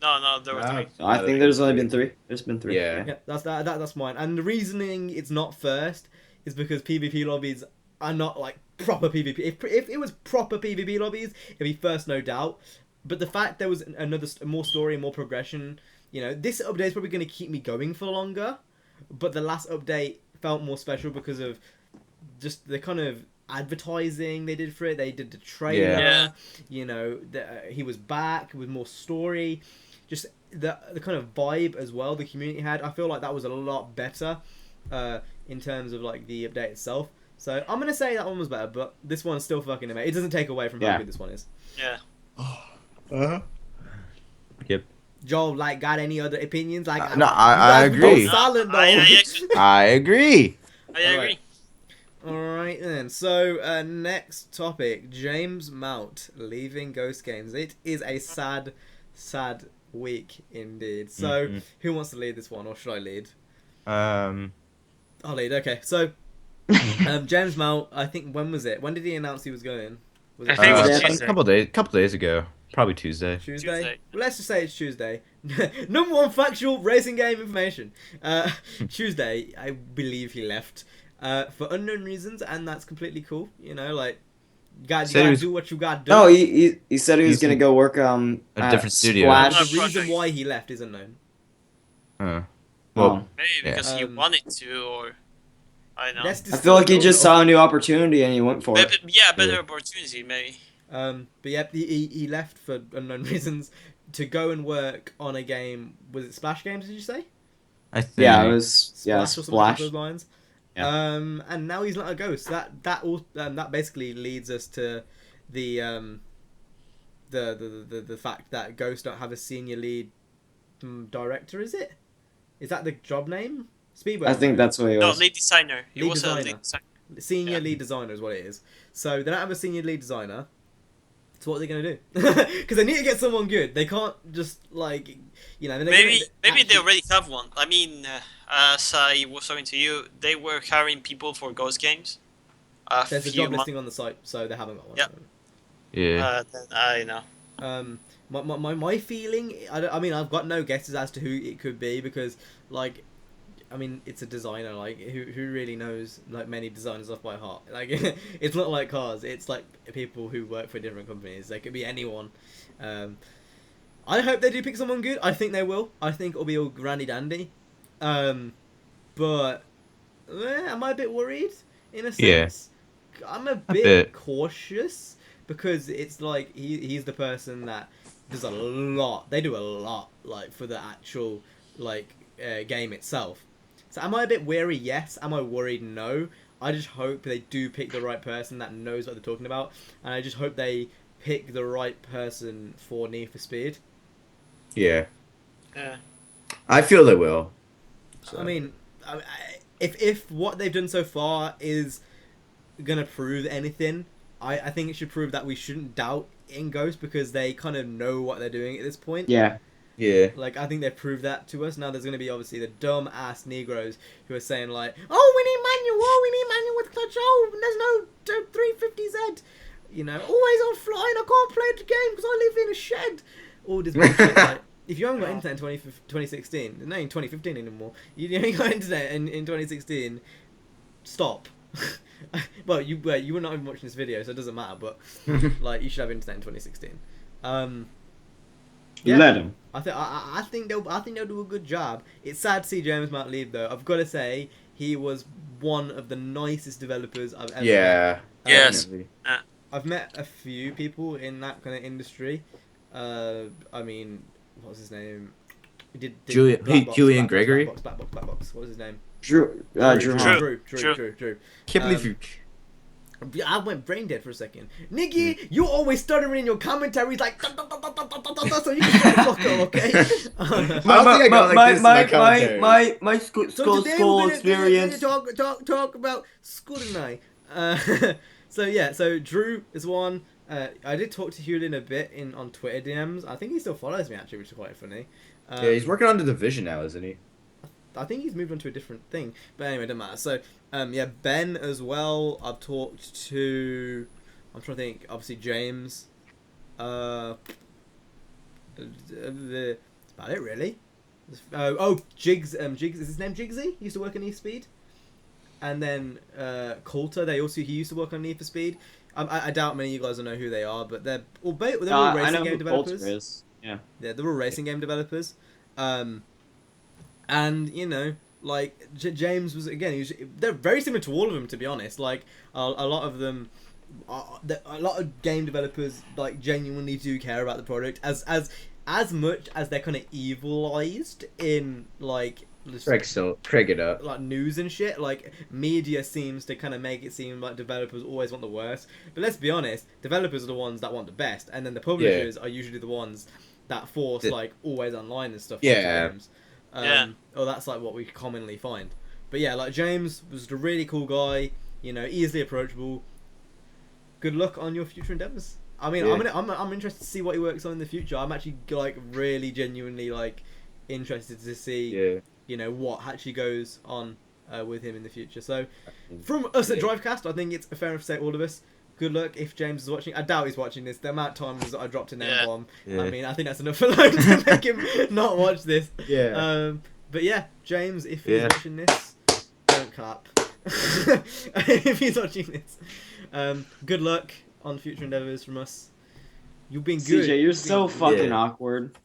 No, there were three. I think there's only been 3. There's been 3. Yeah. Yeah, that's mine. And the reasoning it's not first is because PvP lobbies are not like proper PvP. If it was proper PvP lobbies, it'd be first, no doubt. But the fact there was more story and more progression, this update is probably going to keep me going for longer. But the last update felt more special because of just the kind of advertising they did for it. They did the trailer. He was back with more story. Just the kind of vibe as well the community had. I feel like that was a lot better in terms of like the update itself. So I'm gonna say that one was better, but this one's still fucking amazing. It doesn't take away from how good this one is. Yeah. Yep. Joel, got any other opinions? No, I you guys were agree. both silent though. I agree. I agree. Alright then, so next topic, James Mount leaving Ghost Games. It is a sad week indeed. So, Mhm. who wants to lead this one, or should I lead? Um, I'll lead. Okay, so James Mount, I think when was it? When did he announce he was going? Was I it think it was Yeah, a Tuesday. couple days ago, probably Tuesday. Tuesday? Tuesday. Well, let's just say it's Tuesday. Number one factual racing game information. Tuesday, I believe he left for unknown reasons, and that's completely cool. You know, like, you Said he gotta was- do what you gotta do. No, he said he was He's gonna in go work a at different studio. Splash. The reason why he left is unknown. Well, Oh. Maybe because he Um, wanted to, or I don't know. Let's I just feel like he still just go. saw a new opportunity and he went for it. Yeah, better Yeah. opportunity, maybe. But yeah, he left for unknown reasons to go and work on a game. Was it Splash Games? Did you say? I think. Yeah, it was Splash or something along Splash. those lines. Yeah. And now he's let her go. So that basically leads us to the fact that Ghost don't have a senior lead director. Is it? Is that the job name? Speedway. I think that's what he No, was. lead designer. He Lead was a designer. lead designer. Senior Yeah. lead designer is what it is. So they don't have a senior lead designer. So what are they gonna do? Because they need to get someone good. They can't just like, you know. Maybe they already have one. I mean, as I was talking to you, they were hiring people for Ghost Games. There's a few job months. listing on the site, so they haven't got one. Yep. Yeah. I know. My feeling. I mean, I've got no guesses as to who it could be because, like, I mean, it's a designer. Like, who really knows like many designers off by heart? Like, it's not like cars. It's like people who work for different companies. They could be anyone. I hope they do pick someone good. I think they will. I think it'll be all grandy dandy. But am I a bit worried in a sense? I'm a bit bit. cautious because it's like he's the person that does a lot. They do a lot like for the actual like game itself. So am I a bit wary? Yes. Am I worried? No. I just hope they do pick the right person that knows what they're talking about, and I just hope they pick the right person for Need for Speed. Yeah. Yeah. I feel they will. So. I mean, if what they've done so far is gonna prove anything, I think it should prove that we shouldn't doubt in Ghost because they kind of know what they're doing at this point. Yeah. Yeah. Like, I think they've proved that to us. Now there's going to be, obviously, the dumb-ass Negroes who are saying, like, oh, we need manual with clutch, oh, there's no 350Z. You know, always on flying, I can't play the game because I live in a shed. All this bullshit, like, if you haven't got internet in 2016, not in 2015 anymore, you haven't got internet in 2016, stop. Well, you were not even watching this video, so it doesn't matter, but, like, you should have internet in 2016. Yeah. Let him. I think they'll do a good job. It's sad to see James Mount leave though. I've got to say he was one of the nicest developers I've ever met. Yeah. Yes. Definitely. I've met a few people in that kind of industry. I mean, what was his name? He did Julian Gregory? Black box. What was his name? Drew. Drew. Can't believe you. I went brain dead for a second. Niggy, you always stuttering in your commentaries like so you can shut the fuck up, okay? I don't think I go like this in my commentary. My school Today we're experience. gonna talk about school tonight. So Drew is one. I did talk to Hewlin a bit on Twitter DMs. I think he still follows me actually, which is quite funny. Yeah, he's working on the Division now, isn't he? I think he's moved on to a different thing. But anyway, it doesn't matter. So, Ben as well. I've talked to... I'm trying to think. Obviously, James. That's about it, really. Jigs. Jigs. Is his name Jigsy? He used to work on Need for Speed. And then Coulter. He used to work on Need for Speed. I doubt many of you guys will know who they are, but they're all racing game developers. Yeah. Yeah, they're all racing game developers. And, you know, like, James was, again, they're very similar to all of them, to be honest. Like, a lot of them, a lot of game developers, like, genuinely do care about the product as much as they're kind of evilized in, like... Craig it up. Like, news and shit. Like, media seems to kind of make it seem like developers always want the worst. But let's be honest, developers are the ones that want the best, and then the publishers are usually the ones that force, like, always online and stuff. Yeah. Games. Or that's like what we commonly find. But yeah, like James was a really cool guy, you know, easily approachable. Good luck on your future endeavors. I mean, Yeah. I'm interested to see what he works on in the future. I'm actually like really genuinely like interested to see Yeah. you know what actually goes on with him in the future. So from us at Drivecast, I think it's fair enough to say all of us. Good luck if James is watching. I doubt he's watching this. The amount of times that I dropped an Yeah. M-bomb, Yeah. I mean, I think that's enough alone to make him not watch this. Yeah. But yeah, James, if he's Yeah. watching this, don't clap. If he's watching this, good luck on future endeavors from us. You've been good. CJ, you're You've so been- fucking Yeah. awkward.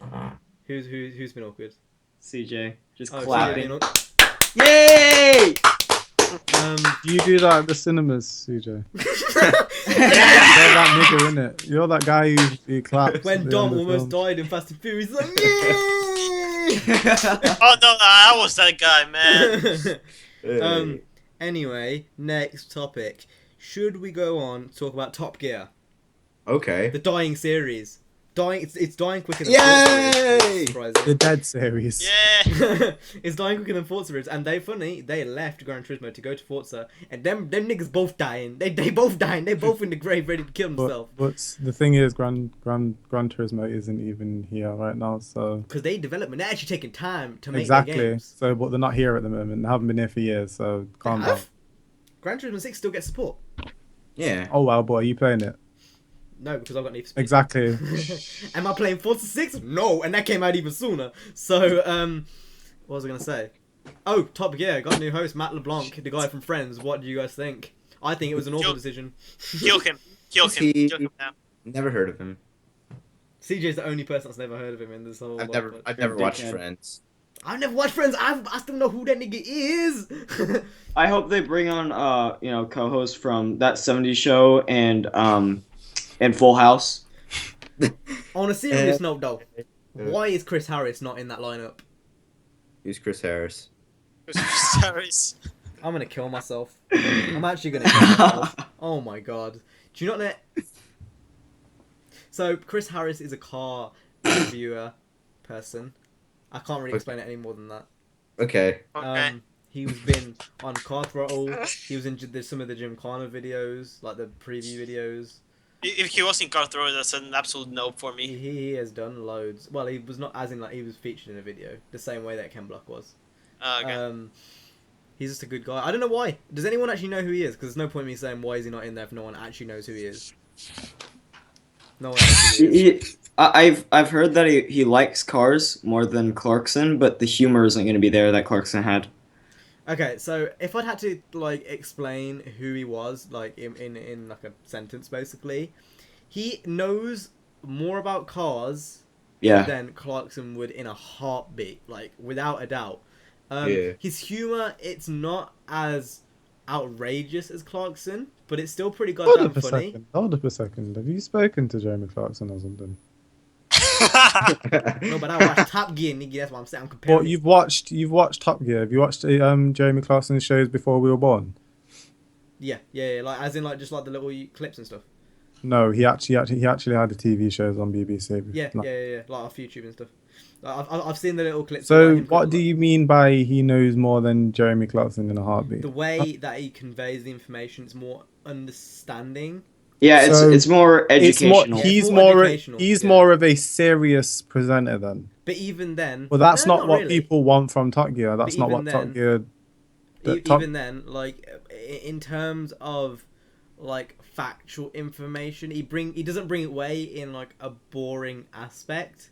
Who's been awkward? CJ, just Oh, clapping. CJ being Yay! Do you do that at the cinemas, CJ? You're Yeah. that nigga, innit? You're that guy who claps. when at the Dom end of almost films. died in Fast and Furious, he's like, yeah! Oh no, I was that guy, man. Anyway, next topic. Should we go on to talk about Top Gear, Okay. the dying series? It's dying quicker than Yay! Forza is, The surprising. Dead series. Yeah. It's dying quicker than Forza is, and they left Gran Turismo to go to Forza, and them niggas both dying. They both dying. They both in the grave, ready to kill themselves. But the thing is, Gran Turismo isn't even here right now, so Because they development, they're actually taking time to make exactly. their games. So, but they're not here at the moment. They haven't been here for years, so calm down. Gran Turismo 6 still gets support. Yeah. Oh wow, boy, are you playing it? No, because I've got Need for Speed. Exactly. Am I playing Forza 6? No, and that came out even sooner. So, what was I gonna say? Oh, Top Gear got a new host, Matt LeBlanc, the guy from Friends. What do you guys think? I think it was an awful decision. Kill him. Kill him. He- Kill him now. Never heard of him. CJ's the only person that's never heard of him in this whole. I've never watched Dickhead. Friends. I've never watched Friends. I still don't know who that nigga is. I hope they bring on co-hosts from That 70s Show and Full House. On a serious note, though, why is Chris Harris not in that lineup? Who's Chris Harris? Sorries. I'm gonna kill myself. I'm actually gonna kill myself. Oh my god. Do you not know? So Chris Harris is a car reviewer person. I can't really explain it any more than that. Okay. Okay. He's been on Car Throttle. He was in some of the Gymkhana videos, like the preview videos. If he was in Car Thrower, that's an absolute no for me. He has done loads. Well, he was not as in like he was featured in a video the same way that Ken Block was. Okay. He's just a good guy. I don't know why. Does anyone actually know who he is? Because there's no point in me saying why is he not in there if no one actually knows who he is. No one knows who he is. I've heard that he likes cars more than Clarkson, but the humor isn't going to be there that Clarkson had. Okay, so if I'd had to like explain who he was, like in like a sentence, basically, he knows more about cars Yeah. than Clarkson would in a heartbeat, like without a doubt. Yeah. His humor, it's not as outrageous as Clarkson, but it's still pretty goddamn funny. Hold up a second. Have you spoken to Jeremy Clarkson or something? No, but I watched Top Gear, nigga. That's what I'm saying. I'm comparing. Well, you've watched Top Gear. Have you watched Jeremy Clarkson's shows before we were born? Yeah, like as in like just like the little clips and stuff. No, he actually had a TV shows on BBC. Yeah, Like- like off YouTube and stuff. Like, I've seen the little clips. So of, like, him what do like, you mean by he knows more than Jeremy Clarkson in a heartbeat? The way that he conveys the information is more understanding. Yeah, So, it's more It's more, educational. It's more educational, he's yeah. more of a serious presenter then. But even then, Well, that's no, not what really. people want from Top Gear. That's But not what even Top then- Gear. Even then, like in terms of like factual information, he doesn't bring it away in like a boring aspect.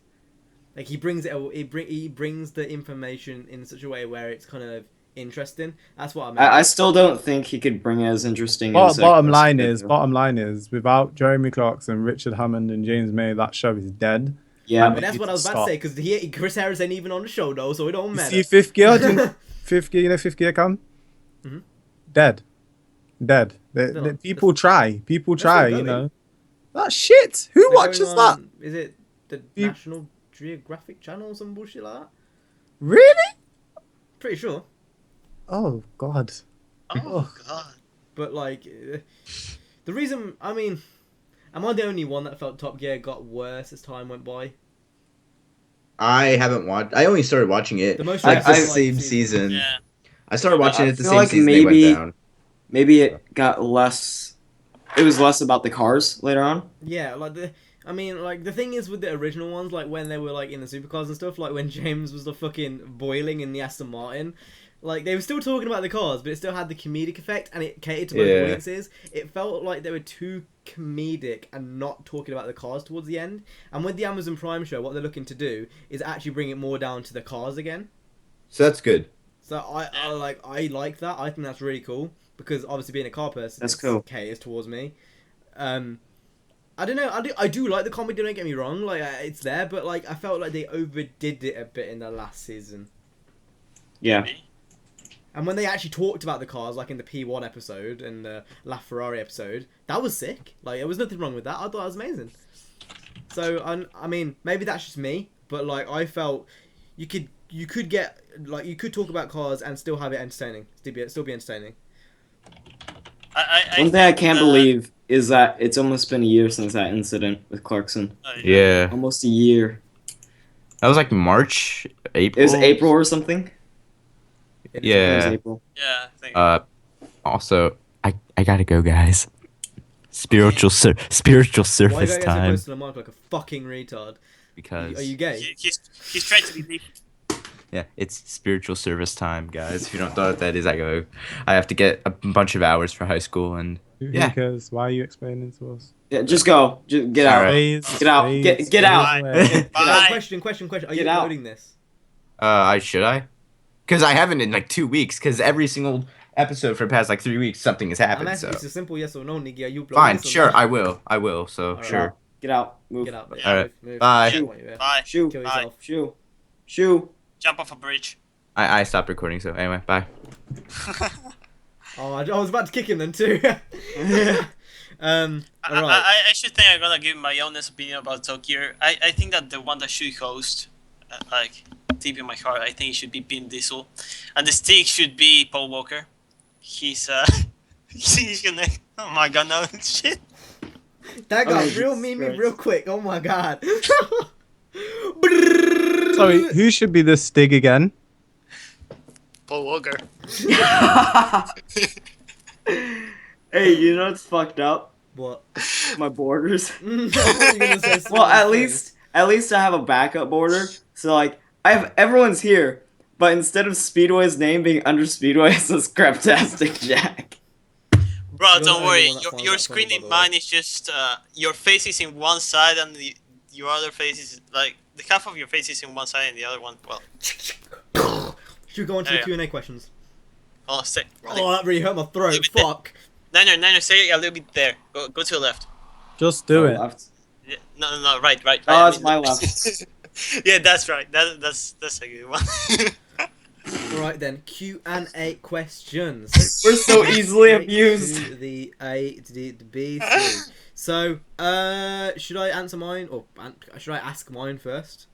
Like he brings the information in such a way where it's kind of interesting. That's what I mean. I still don't think he could bring it as interesting as Bottom line is, without Jeremy Clarkson, Richard Hammond, and James May, that show is dead. Yeah, But that's what I was about to say, because Chris Harris ain't even on the show though, so it don't You matter. see Fifth Gear? Fifth Gear, you know Fifth Gear, Cam? Mhm. Dead. No, People try, still you know. That shit. Who They're watches going that? on- Is it the You- National Geographic Channel or some bullshit like that? Really? Pretty sure. Oh God. Oh god. But like, the reason, I mean, am I the only one that felt Top Gear got worse as time went by? I haven't watched. I only started watching it The most like the recent, same like, season. Yeah. I started watching I it the feel same like season they maybe- went down. maybe it got less it was less about the cars later on. Yeah, like the thing is with the original ones, like when they were like in the supercars and stuff, like when James was the fucking boiling in the Aston Martin, like they were still talking about the cars, but it still had the comedic effect and it catered to both Yeah. audiences. It felt like they were too comedic and not talking about the cars towards the end. And with the Amazon Prime show, what they're looking to do is actually bring it more down to the cars again. So that's good. So I like that. I think that's really cool because obviously being a car person, That's cool. Caters towards me. I don't know. I do like the comedy. Don't get me wrong. Like it's there, but like I felt like they overdid it a bit in the last season. Yeah. And when they actually talked about the cars, like in the P1 episode and the LaFerrari episode, that was sick. Like there was nothing wrong with that. I thought it was amazing. So I mean, maybe that's just me, but like I felt you could get like you could talk about cars and still have it entertaining. Still be entertaining. One thing I can't believe is that it's almost been a year since that incident with Clarkson. Yeah. Almost a year. That was like March, April. It was April or something. It was Yeah. April. Yeah, I think. Also, I gotta go, guys. Spiritual Why you service gotta get so time. close to the mic like a fucking retard? Because Are you gay? He's trying to be. yeah, it's spiritual service time, guys. If you don't know what that is, I have to get a bunch of hours for high school, and Who Yeah. cares? Why are you explaining to us? Yeah, just go. Just get out. Alright. Get out. Get out. away. Bye. Question. Are you Get out. uploading this? should I? Because I haven't in like 2 weeks. Because every single episode for the past like 3 weeks, something has I'm happened. asking So it's a simple yes or no, Niggy. Are you uploading fine, this or sure, not? I will. So Alright. sure. Get out. Move. Get out. Yeah. Alright. Move. Bye. Yeah. Bye. Shoo. Kill Bye. yourself. Shoo. Shoo. Jump off a bridge. I stopped recording. So anyway, bye. Oh, I was about to kick him then too. Alright. I actually think I'm gonna give my honest opinion about Tokyo. I think that the one that should host, like, deep in my heart, I think it should be Vin Diesel, and the stick should be Paul Walker. He's he's gonna. Oh my god, no shit. That got Oh, real Jesus memey Christ. real quick. Oh my god. Sorry, who should be the Stig again? Paul Walker. Hey, you know what's fucked up? What? My borders. I thought you were gonna say Well, at something. least I have a backup border. So like, I have everyone's here, but instead of Speedway's name being under Speedway, it says Craptastic Jack. Bro, You're don't the worry. only one that finds Your that screen funny, in by the mine is just your face is in one side and your other face is like the half of your face is in one side and the other one. Well, Should we go on to the Yeah. Q&A questions? oh, say. Oh, that really hurt my throat. Leave it there. Fuck. No, say it a little bit there. Go to the left. Just do it. Left. Yeah, no, right. Oh, it's my left. Yeah, that's right. That's a good one. Alright then, Q&A questions. We're so easily Straight abused. To the A to the B C. So, should I answer mine or should I ask mine first?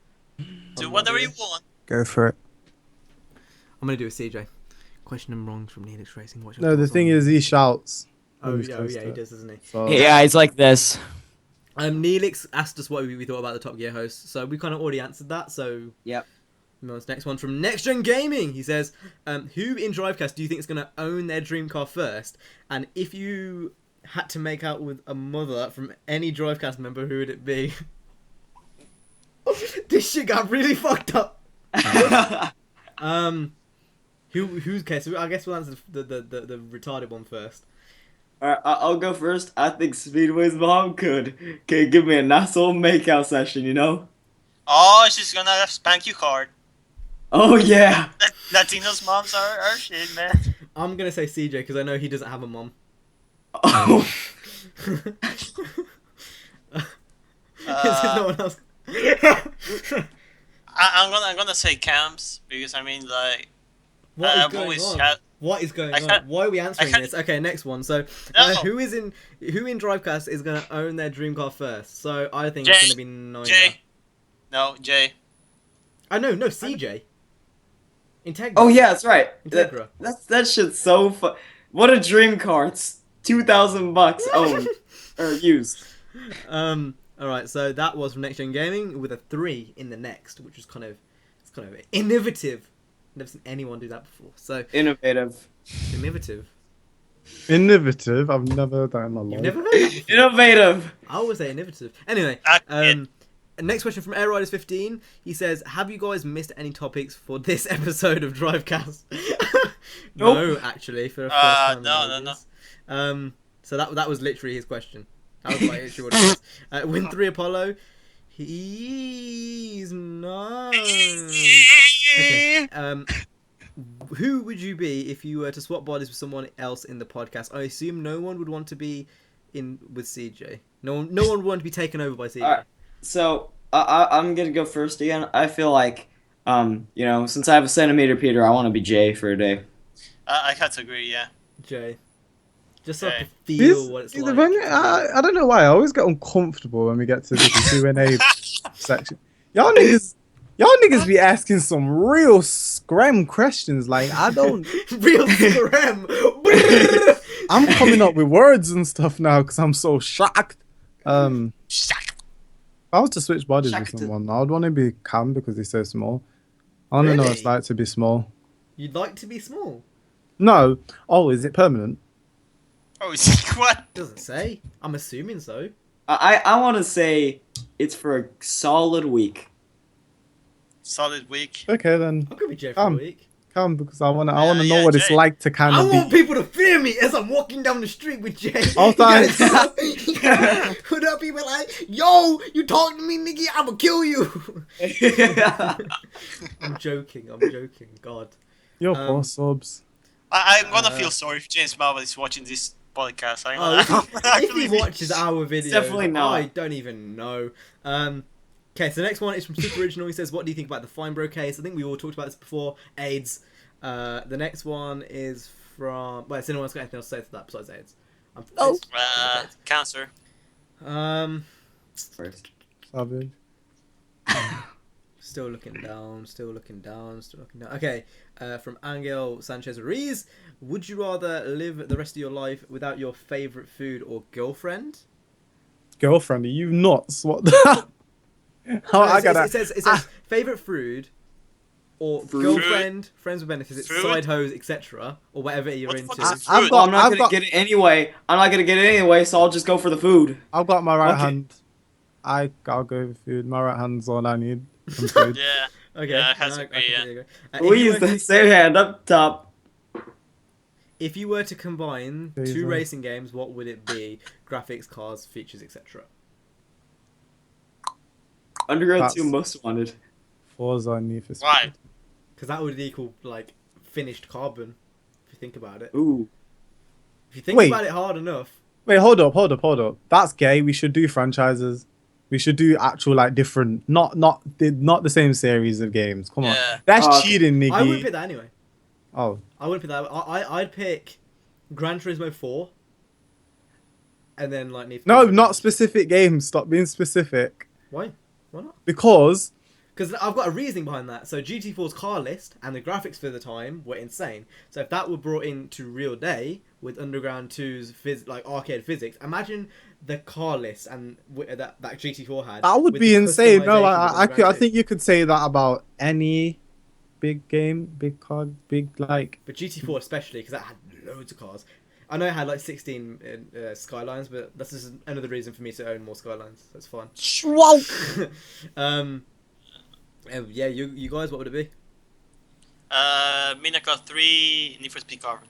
Do whatever you want. Go for it. I'm gonna do a CJ. Question number wrong from Neelix Racing. What's your No, the thoughts thing on- is, he shouts. Oh when he's yeah, close he to it. does, doesn't he? So, Yeah, it's like this. Neelix asked us what we thought about the Top Gear host, so we kind of already answered that. So Yep. This next one from Next Gen Gaming. He says, "Who in Drivecast do you think is gonna own their dream car first? And if you had to make out with a mother from any Drivecast member, who would it be?" This shit got really fucked up. Who's okay? So I guess we'll answer the retarded one first. Alright, I'll go first. I think Speedway's mom could give me a nice old makeout session, you know? Oh, she's gonna spank you hard. Oh yeah. Latinos moms are shit, man. I'm gonna say CJ because I know he doesn't have a mom. Oh. Is there no one else? I'm gonna say Camps because I mean like What is I've going always on? had- What is going I on? can't- Why are we answering can't- this? Okay, next one. So, No. who in Drivecast is gonna own their dream car first? So I think Jay. it's gonna be Nina. Jay. No, Jay. Oh no, CJ. Integra. Oh yeah, that's right. Integra. That shit's so fun. What a dream car. It's $2,000 owned or used. All right. So that was from Next Gen Gaming with a 3 in the next, which was kind of innovative. Never seen anyone do that before. So Innovative. innovative. Innovative. I've never heard that in my You've life. never heard that before? Innovative. I always say innovative. Anyway, It- next question from Air Riders 15. He says, "Have you guys missed any topics for this episode of Drivecast?" No, actually, for the first time. no. So that was literally his question. That was like literally what it was. Win 3 Apollo. He's nice. Okay. Who would you be if you were to swap bodies with someone else in the podcast? I assume no one would want to be in with CJ. No one would want to be taken over by CJ. Alright, so I'm gonna go first again. I feel like, since I have a centimeter Peter, I want to be Jay for a day. I had to agree. Yeah. Jay. Just so I Jay. can feel what it's like. I don't know why. I always get uncomfortable when we get to the Q&A section. Y'all niggas be asking some real scram questions. Like, I don't... Real scram. I'm coming up with words and stuff now because I'm so shocked. If I was to switch bodies with someone, I would want to be Cam because he's so small. I want to know what it's Really? like to be small. You'd like to be small? No. Oh, is it permanent? Oh, what? Doesn't say. I'm assuming so. I want to say it's for a solid week. Solid week. Okay, then. I could be Jay for a week. Come because I want to Yeah, know what it's Jay. like to kind I of want be... people to fear me as I'm walking down the street with Jay. Oh, thanks. Put up people like, yo, you talk to me, nigga, I'ma kill you. I'm joking. God. Yo, poor subs. I'm gonna feel sorry if James Marvel is watching this podcast. If he watches our video, Definitely not. I don't even know. Okay, so the next one is from Super Original. He says, "What do you think about the Feinbro case?" I think we all talked about this before. AIDS. The next one is from. Well, has anyone else got anything else to say to that besides AIDS? Cancer. First. Savage. Still looking down. Okay, from Angel Sanchez Ruiz. Would you rather live the rest of your life without your favorite food or girlfriend? Girlfriend, are you nuts? What the... It says favorite food or Fruit. girlfriend, friends with benefits, Fruit. side hoes, etc. or whatever you're What the into. fuck is I've fruit? got- I'm not gonna get it anyway. So I'll just go for the food. I've got my right Okay. hand. I'll go with food. My right hand's all I need. Some food. Yeah. Okay, Yeah, it has I to be, yeah. completely agree. Please, the same hand up top. If you were to combine Please, two racing games, what would it be? Graphics, cars, features, etc. Underground That's- 2 most wanted. Forza Need for Speed. Why? Because that would equal like finished carbon. If you think about it. Ooh. If you think Wait. about it hard enough. Wait, hold up. That's gay. We should do franchises. We should do actual like different, not the same series of games. Come on, Yeah. that's Oh, okay. cheating, I wouldn't nigga. pick that anyway. Oh, I wouldn't pick that. I'd pick Gran Turismo 4. And then like Need for no, Speed. not specific games. Stop being specific. Why? Why not? Because Because I've got a reasoning behind that. So GT4's car list and the graphics for the time were insane. So if that were brought into real day with Underground 2's like arcade physics, imagine the car list and that GT4 had. that would with be the insane. No, customization of I Underground 2. think you could say that about any big game, big car, big like. But GT4 especially, because that had loads of cars. I know it had like 16 Skylines, but that's just another reason for me to own more Skylines. That's fine. Yeah, you guys, what would it be? Midnight Club 3, Need for Speed Carbon.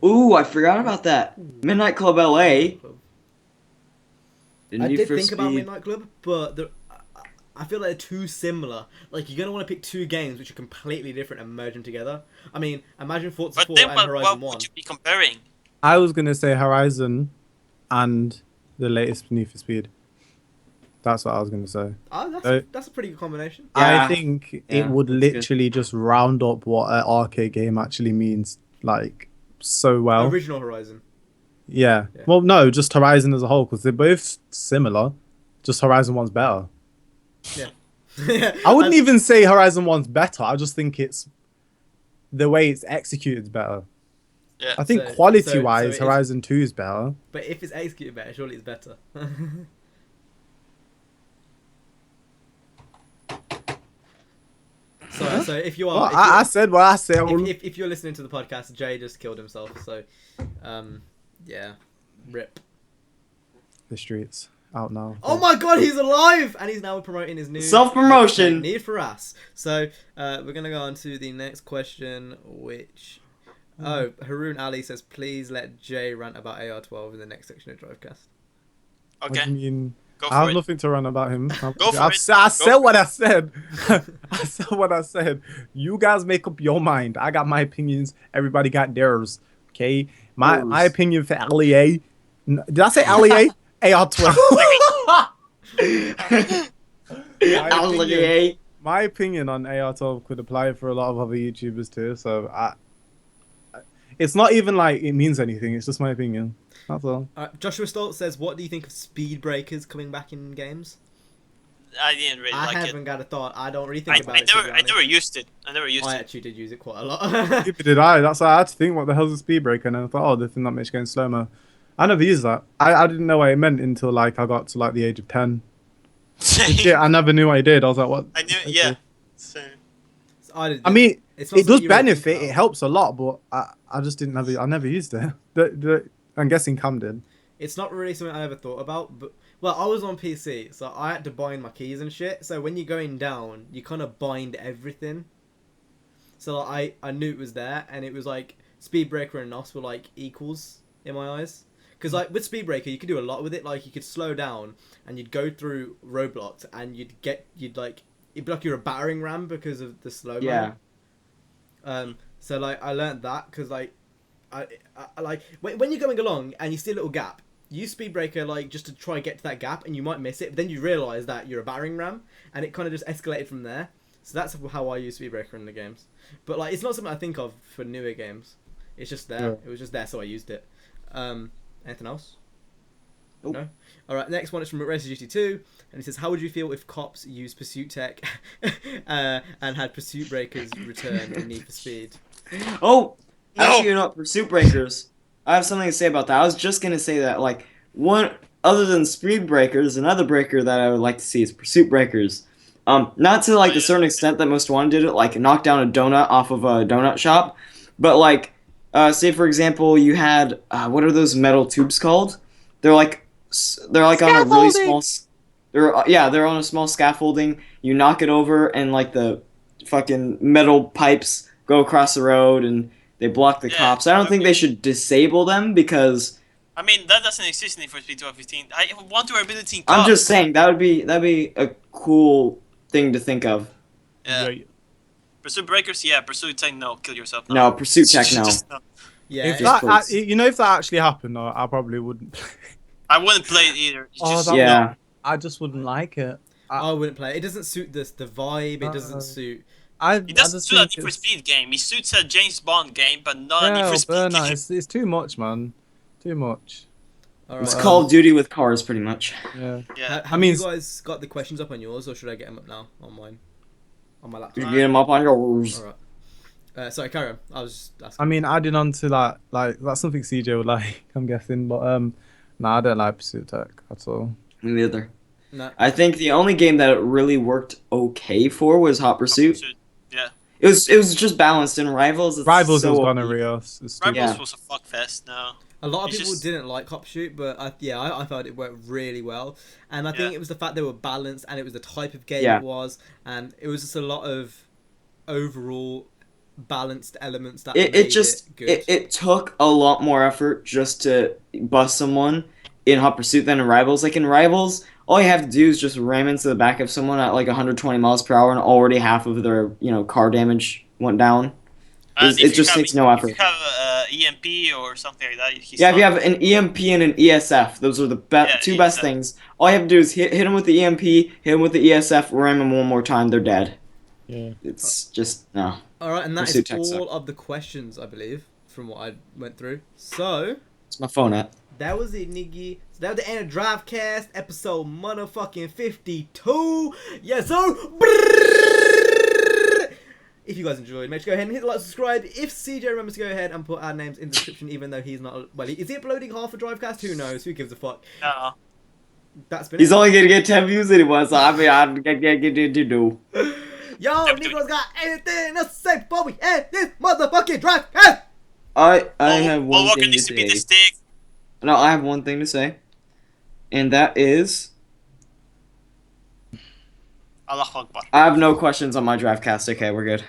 Ooh, I forgot about that. Midnight Club LA. I did think about Midnight Club, but I feel like they're too similar. Like, you're going to want to pick two games which are completely different and merge them together. I mean, imagine Forza But 4 then and what Horizon 1. would you be comparing? I was gonna say Horizon, and the latest Need for Speed. That's what I was gonna say. Oh, that's a pretty good combination. Yeah. I think Yeah, it would that's good. literally just round up what an arcade game actually means, like so well. Original Horizon. Yeah. Yeah. Well, no, just Horizon as a whole, because they're both similar. Just Horizon 1's better. Yeah. I wouldn't even say Horizon 1's better. I just think it's the way it's executed is better. Yeah. I think So- quality-wise, so it is- Horizon 2 is better. But if it's executed better, surely it's better. So if you Well, are, I said what I said. if you're listening to the podcast, Jay just killed himself. So, yeah, rip. The streets out now. Oh my god, he's alive! And he's now promoting his new Self-promotion. Need for Us. So, we're going to go on to the next question, which... Oh, Haroon Ali says, please let Jay rant about AR12 in the next section of Drivecast. What Okay. do you mean? Go I for have it. nothing to run about him. Go for I it. said what I said. I said what I said. You guys make up your mind. I got my opinions. Everybody got theirs. Okay? My opinion for LEA. Did I say LEA? AR12. My opinion on AR12 could apply for a lot of other YouTubers too. So it's not even like it means anything. It's just my opinion. That's all. Joshua Stoltz says, what do you think of speed breakers coming back in games? I didn't really I like haven't it. got a thought. I don't really think about it. I never used it. I never used I it. actually did use it quite a lot. Neither did I. That's why I had to think, what the hell's a speed breaker? And I thought, oh, the thing that makes you go in slow-mo. I never used that. I didn't know what it meant until like I got to like the age of 10. Legit, I never knew what it did. I was like, what? I knew, yeah. So, I mean, it's not it something does you really think benefit. about. It helps a lot, but I just didn't I never used it. I'm guessing Cam did. It's not really something I ever thought about, but well, I was on PC, so I had to bind my keys and shit. So when you're going down, you kind of bind everything. So like, I knew it was there, and it was like speed breaker and NOS were like equals in my eyes. Because like with speed breaker, you could do a lot with it. Like you could slow down, and you'd go through roadblocks, and it'd be like you're a battering ram because of the slow mo. Yeah. So like I learned that because like I like when you're going along and you see a little gap, use speed breaker like just to try and get to that gap, and you might miss it, but then you realise that you're a battering ram, and it kind of just escalated from there. So that's how I use speed breaker in the games. But like it's not something I think of for newer games. It's just there. Yeah. It was just there, so I used it. Anything else? Nope. No. All right. Next one is from Racer GT2, and he says, "How would you feel if cops used pursuit tech and had pursuit breakers return in Need for Speed?" Oh, No. actually, you know what? Pursuit breakers. I have something to say about that. I was just gonna say that, like, one other than speed breakers, another breaker that I would like to see is pursuit breakers. Not to like the certain extent that Most Wanted did it, like knock down a donut off of a donut shop, but like, say for example, you had what are those metal tubes called? They're like on a really small. They're on a small scaffolding. You knock it over, and like the fucking metal pipes go across the road, and they block the cops. I don't think they should disable them because. I mean, that doesn't exist in Need for Speed 2015. I want durability in I'm cars. just saying that'd be a cool thing to think of. Yeah. Pursuit breakers, yeah. Pursuit tech, no. Kill yourself. No, pursuit tech, no. Just no. Yeah. If Just that, please. if that actually happened, though, I probably wouldn't. I wouldn't play it either. It's Oh, just, that- Yeah. I just wouldn't like it. I wouldn't play it. It doesn't suit the vibe. It doesn't suit. It doesn't suit a Need for Speed game. It suits a James Bond game, but not a Need for Speed game. It's too much, man. Too much. All It's right. Call of Duty with cars, pretty much. Yeah. Yeah. Have mean- you guys got the questions up on yours, or should I get them up now on mine, on my You laptop? get them up on yours. All right. Sorry, carry on. I was just asking. I mean, adding on to that, like that's something CJ would like, I'm guessing, but nah, I don't like pursuit tech at all. Me neither. No. I think the only game that it really worked okay for was Hot Pursuit. Yeah. It was just balanced in Rivals. It's Rivals so is OP. gonorrhea. It's stupid. Rivals Yeah. was a fuckfest. No. A lot of It's people just- didn't like Cop Shoot, but I thought it worked really well. And I think Yeah. it was the fact they were balanced, and it was the type of game Yeah. it was, and it was just a lot of overall balanced elements that It made just good. it took a lot more effort just to bust someone in Hot Pursuit than in Rivals. Like in Rivals, all you have to do is just ram into the back of someone at like 120 miles per hour, and already half of their car damage went down. And It just takes no effort. If you have EMP or something like that, he's Yeah, if you not- have an EMP and an ESF, those are the two best ESF. things. All you have to do is hit him with the EMP, hit him with the ESF, ram him one more time, they're dead. Yeah. It's just no. All right, and that is Pursuit tech all suck. of the questions, I believe, from what I went through. So It's my phone at. that was it, nigga. So that was the end of Drivecast, episode motherfucking 52. Yes, sir. If you guys enjoyed, make sure to go ahead and hit the like, subscribe. If CJ remembers to go ahead and put our names in the description, even though he's not. Well, is he uploading half a Drivecast? Who knows? Who gives a fuck? No. That's been He's it. only gonna get 10 views anyway, so I mean, I do. Yo, Yep, Negroes got anything to say before we end this motherfucking Drivecast? I have one Walker thing to needs to be the say. stick. No, I have one thing to say, and that is Allah Akbar. I have no questions on my Drivecast. Okay, we're good.